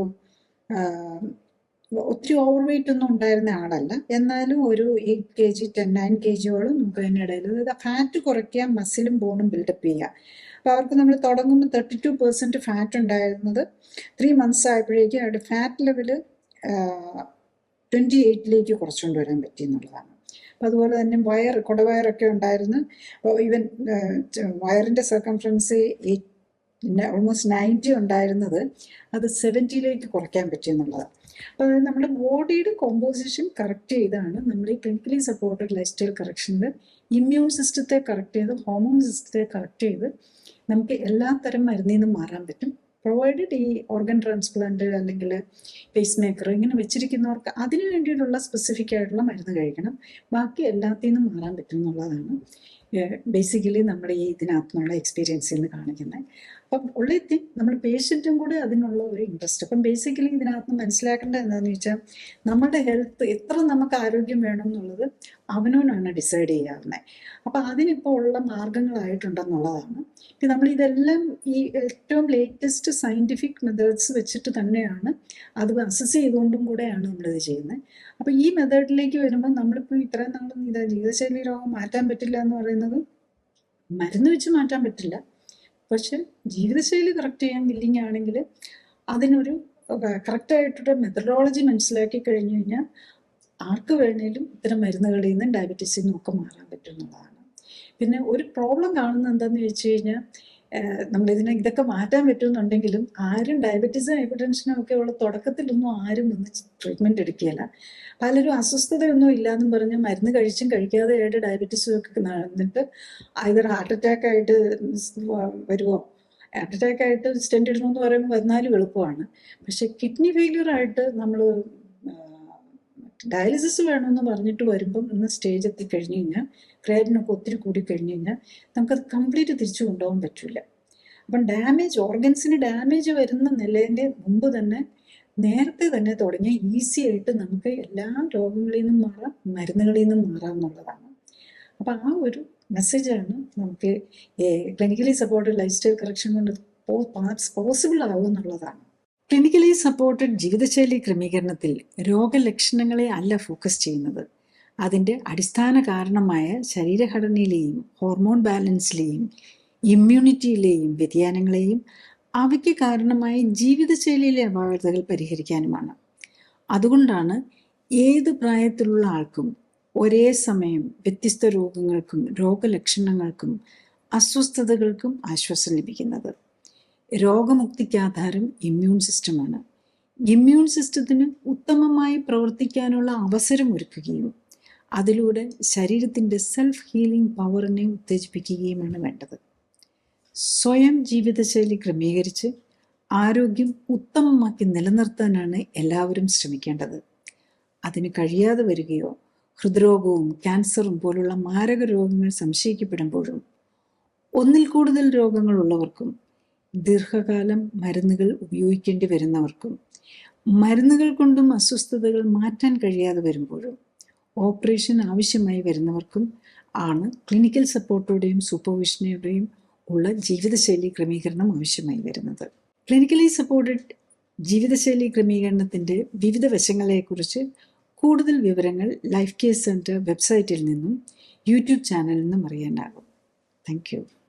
ഒത്തിരി ഓവർ വെയിറ്റ് ഒന്നും ഉണ്ടായിരുന്ന ആളല്ല. എന്നാലും ഒരു 8 kg 9 kgയോളം നമുക്ക് അതിനിടയിൽ, അതായത് ഫാറ്റ് കുറയ്ക്കുക, മസിലും ബോണും ബിൽഡപ്പ് ചെയ്യുക. അപ്പോൾ അവർക്ക് നമ്മൾ തുടങ്ങുമ്പോൾ 32% ഫാറ്റ് ഉണ്ടായിരുന്നത് 3 months ആയപ്പോഴേക്കും അവരുടെ ഫാറ്റ് ലെവല് 28ലേക്ക് കുറച്ചുകൊണ്ട് വരാൻ പറ്റി എന്നുള്ളതാണ്. അപ്പോൾ അതുപോലെ തന്നെ കുടവയറൊക്കെ ഉണ്ടായിരുന്നു. ഈവൻ വയറിൻ്റെ സർക്കംഫറൻസ് ഓൾമോസ്റ്റ് 90 ഉണ്ടായിരുന്നത് അത് 70ലേക്ക് കുറയ്ക്കാൻ പറ്റിയെന്നുള്ളതാണ്. അപ്പോൾ അതായത് നമ്മുടെ ബോഡിയുടെ കോമ്പോസിഷൻ കറക്റ്റ് ചെയ്താണ് നമ്മൾ ഈ ക്ലിനിക്കലി സപ്പോർട്ടഡ് ലൈഫ് സ്റ്റൈൽ കറക്ഷനിൽ ഇമ്മ്യൂൺ സിസ്റ്റത്തെ കറക്റ്റ് ചെയ്ത് ഹോർമോൺ സിസ്റ്റത്തെ കറക്റ്റ് ചെയ്ത് നമുക്ക് എല്ലാ തരം മരുന്നിൽ നിന്നും മാറാൻ പറ്റും. പ്രൊവൈഡഡ് ഈ ഓർഗൻ ട്രാൻസ്പ്ലാന്റ് അല്ലെങ്കിൽ പേസ് മേക്കർ ഇങ്ങനെ വെച്ചിരിക്കുന്നവർക്ക് അതിന് വേണ്ടിയിട്ടുള്ള സ്പെസിഫിക് ആയിട്ടുള്ള മരുന്ന് കഴിക്കണം. ബാക്കി എല്ലാത്തിൽ നിന്നും മാറാൻ പറ്റും എന്നുള്ളതാണ് ബേസിക്കലി നമ്മുടെ ഈ ഇതിനകത്തുനിന്നുള്ള എക്സ്പീരിയൻസിൽ നിന്ന് കാണിക്കുന്നത്. അപ്പം ഉള്ളി നമ്മൾ പേഷ്യൻറ്റും കൂടെ അതിനുള്ള ഒരു ഇൻട്രസ്റ്റ്. അപ്പം ബേസിക്കലി ഇതിനകത്ത് മനസ്സിലാക്കേണ്ടത് എന്താണെന്ന് വെച്ചാൽ നമ്മുടെ ഹെൽത്ത് എത്ര നമുക്ക് ആരോഗ്യം വേണം എന്നുള്ളത് അവനവനാണ് ഡിസൈഡ് ചെയ്യാവുന്നത്. അപ്പം അതിനിപ്പോൾ ഉള്ള മാർഗങ്ങളായിട്ടുണ്ടെന്നുള്ളതാണ്. ഇപ്പം നമ്മളിതെല്ലാം ഈ ഏറ്റവും ലേറ്റസ്റ്റ് സയൻറ്റിഫിക് മെത്തേഡ്സ് വെച്ചിട്ട് തന്നെയാണ് അത് അസസ് ചെയ്തുകൊണ്ടും കൂടെയാണ് നമ്മളിത് ചെയ്യുന്നത്. അപ്പോൾ ഈ മെത്തേഡിലേക്ക് വരുമ്പോൾ നമ്മളിപ്പോൾ ഇത്രയും നാളും ജീവിതശൈലി രോഗം മാറ്റാൻ പറ്റില്ല എന്ന് പറയുന്നത് മരുന്ന് വെച്ച് മാറ്റാൻ പറ്റില്ല. പക്ഷെ ജീവിതശൈലി കറക്റ്റ് ചെയ്യാൻ വില്ലിങ് ആണെങ്കിൽ അതിനൊരു കറക്റ്റായിട്ടൊരു മെത്തഡോളജി മനസ്സിലാക്കി കഴിഞ്ഞു കഴിഞ്ഞാൽ ആർക്ക് വേണേലും ഇത്തരം മരുന്നുകളിൽ നിന്നും ഡയബറ്റീസിൽ നിന്നും ഒക്കെ മാറാൻ പറ്റും എന്നുള്ളതാണ്. പിന്നെ ഒരു പ്രോബ്ലം കാണുന്നത് എന്താണെന്ന് വെച്ച് കഴിഞ്ഞാൽ ഇതൊക്കെ മാറ്റാൻ പറ്റുമെന്നുണ്ടെങ്കിലും ആരും ഡയബറ്റീസും ഹൈപ്പർ ടെൻഷനും ഒക്കെ ഉള്ള തുടക്കത്തിലൊന്നും ആരും വന്ന് ട്രീറ്റ്മെൻറ്റ് എടുക്കുകയില്ല. പലരും അസ്വസ്ഥതയൊന്നും ഇല്ലാന്നും പറഞ്ഞ് മരുന്ന് കഴിച്ചും കഴിക്കാതെ ആയിട്ട് ഡയബറ്റീസും ഒക്കെ നടന്നിട്ട് either ഹാർട്ട് അറ്റാക്ക് ആയിട്ട് വരുമോ, ഹാർട്ട് അറ്റാക്ക് ആയിട്ട് സ്റ്റെൻറ്റ് ഇടണമെന്ന് പറയുമ്പോൾ വന്നാലും എളുപ്പമാണ്. പക്ഷെ കിഡ്നി ഫെയിലിയർ ആയിട്ട് നമ്മൾ ഡയാലിസിസ് വേണമെന്ന് പറഞ്ഞിട്ട് വരുമ്പം ഇന്ന് സ്റ്റേജ് എത്തിക്കഴിഞ്ഞ് കഴിഞ്ഞാൽ ക്രിയാറ്റിനൊക്കെ ഒത്തിരി കൂടി കഴിഞ്ഞ് കഴിഞ്ഞാൽ നമുക്കത് കംപ്ലീറ്റ് തിരിച്ചു കൊണ്ടുപോകാൻ പറ്റില്ല. അപ്പം ഓർഗൻസിന് ഡാമേജ് വരുന്ന നിലയുടെ മുമ്പ് തന്നെ നേരത്തെ തന്നെ തുടങ്ങി ഈസി ആയിട്ട് നമുക്ക് എല്ലാ രോഗങ്ങളിൽ നിന്നും മാറാം, മരുന്നുകളിൽ നിന്നും മാറാം എന്നുള്ളതാണ്. അപ്പം ആ ഒരു മെസ്സേജാണ് നമുക്ക് clinically supported life style correction കൊണ്ട് പോസിബിൾ ആവും എന്നുള്ളതാണ്. ക്ലിനിക്കലി സപ്പോർട്ടഡ് ജീവിതശൈലി ക്രമീകരണത്തിൽ രോഗലക്ഷണങ്ങളെ അല്ല ഫോക്കസ് ചെയ്യുന്നത്, അതിൻ്റെ അടിസ്ഥാന കാരണമായ ശരീരഘടനയിലെയും ഹോർമോൺ ബാലൻസിലെയും ഇമ്മ്യൂണിറ്റിയിലെയും വ്യതിയാനങ്ങളെയും അവയ്ക്ക് കാരണമായ ജീവിതശൈലിയിലെ അപാകതകൾ പരിഹരിക്കാനുമാണ്. അതുകൊണ്ടാണ് ഏത് പ്രായത്തിലുള്ള ആൾക്കും ഒരേ സമയം വ്യത്യസ്ത രോഗങ്ങൾക്കും രോഗലക്ഷണങ്ങൾക്കും അസ്വസ്ഥതകൾക്കും ആശ്വാസം ലഭിക്കുന്നത്. രോഗമുക്തിക്ക് ആധാരം ഇമ്മ്യൂൺ സിസ്റ്റമാണ്. ഇമ്മ്യൂൺ സിസ്റ്റത്തിന് ഉത്തമമായി പ്രവർത്തിക്കാനുള്ള അവസരം ഒരുക്കുകയും അതിലൂടെ ശരീരത്തിൻ്റെ സെൽഫ് ഹീലിംഗ് പവറിനെ ഉത്തേജിപ്പിക്കുകയുമാണ് വേണ്ടത്. സ്വയം ജീവിതശൈലി ക്രമീകരിച്ച് ആരോഗ്യം ഉത്തമമാക്കി നിലനിർത്താനാണ് എല്ലാവരും ശ്രമിക്കേണ്ടത്. അതിന് കഴിയാതെ വരികയോ ഹൃദ്രോഗവും ക്യാൻസറും പോലുള്ള മാരക രോഗങ്ങൾ സംശയിക്കപ്പെടുമ്പോഴും ഒന്നിൽ കൂടുതൽ രോഗങ്ങളുള്ളവർക്കും ദീർഘകാലം മരുന്നുകൾ ഉപയോഗിക്കേണ്ടി വരുന്നവർക്കും മരുന്നുകൾ കൊണ്ടും അസ്വസ്ഥതകൾ മാറ്റാൻ കഴിയാതെ വരുമ്പോഴും ഓപ്പറേഷൻ ആവശ്യമായി വരുന്നവർക്കും ആണ് ക്ലിനിക്കൽ സപ്പോർട്ടോടെയും സൂപ്പർവിഷനോടെയും ഉള്ള ജീവിതശൈലി ക്രമീകരണം ആവശ്യമായി വരുന്നത്. ക്ലിനിക്കലി സപ്പോർട്ടഡ് ജീവിതശൈലി ക്രമീകരണത്തിൻ്റെ വിവിധ വശങ്ങളെക്കുറിച്ച് കൂടുതൽ വിവരങ്ങൾ ലൈഫ് കെയർ സെൻറ്റർ വെബ്സൈറ്റിൽ നിന്നും യൂട്യൂബ് ചാനലിൽ നിന്നും അറിയാനാകും. Thank you.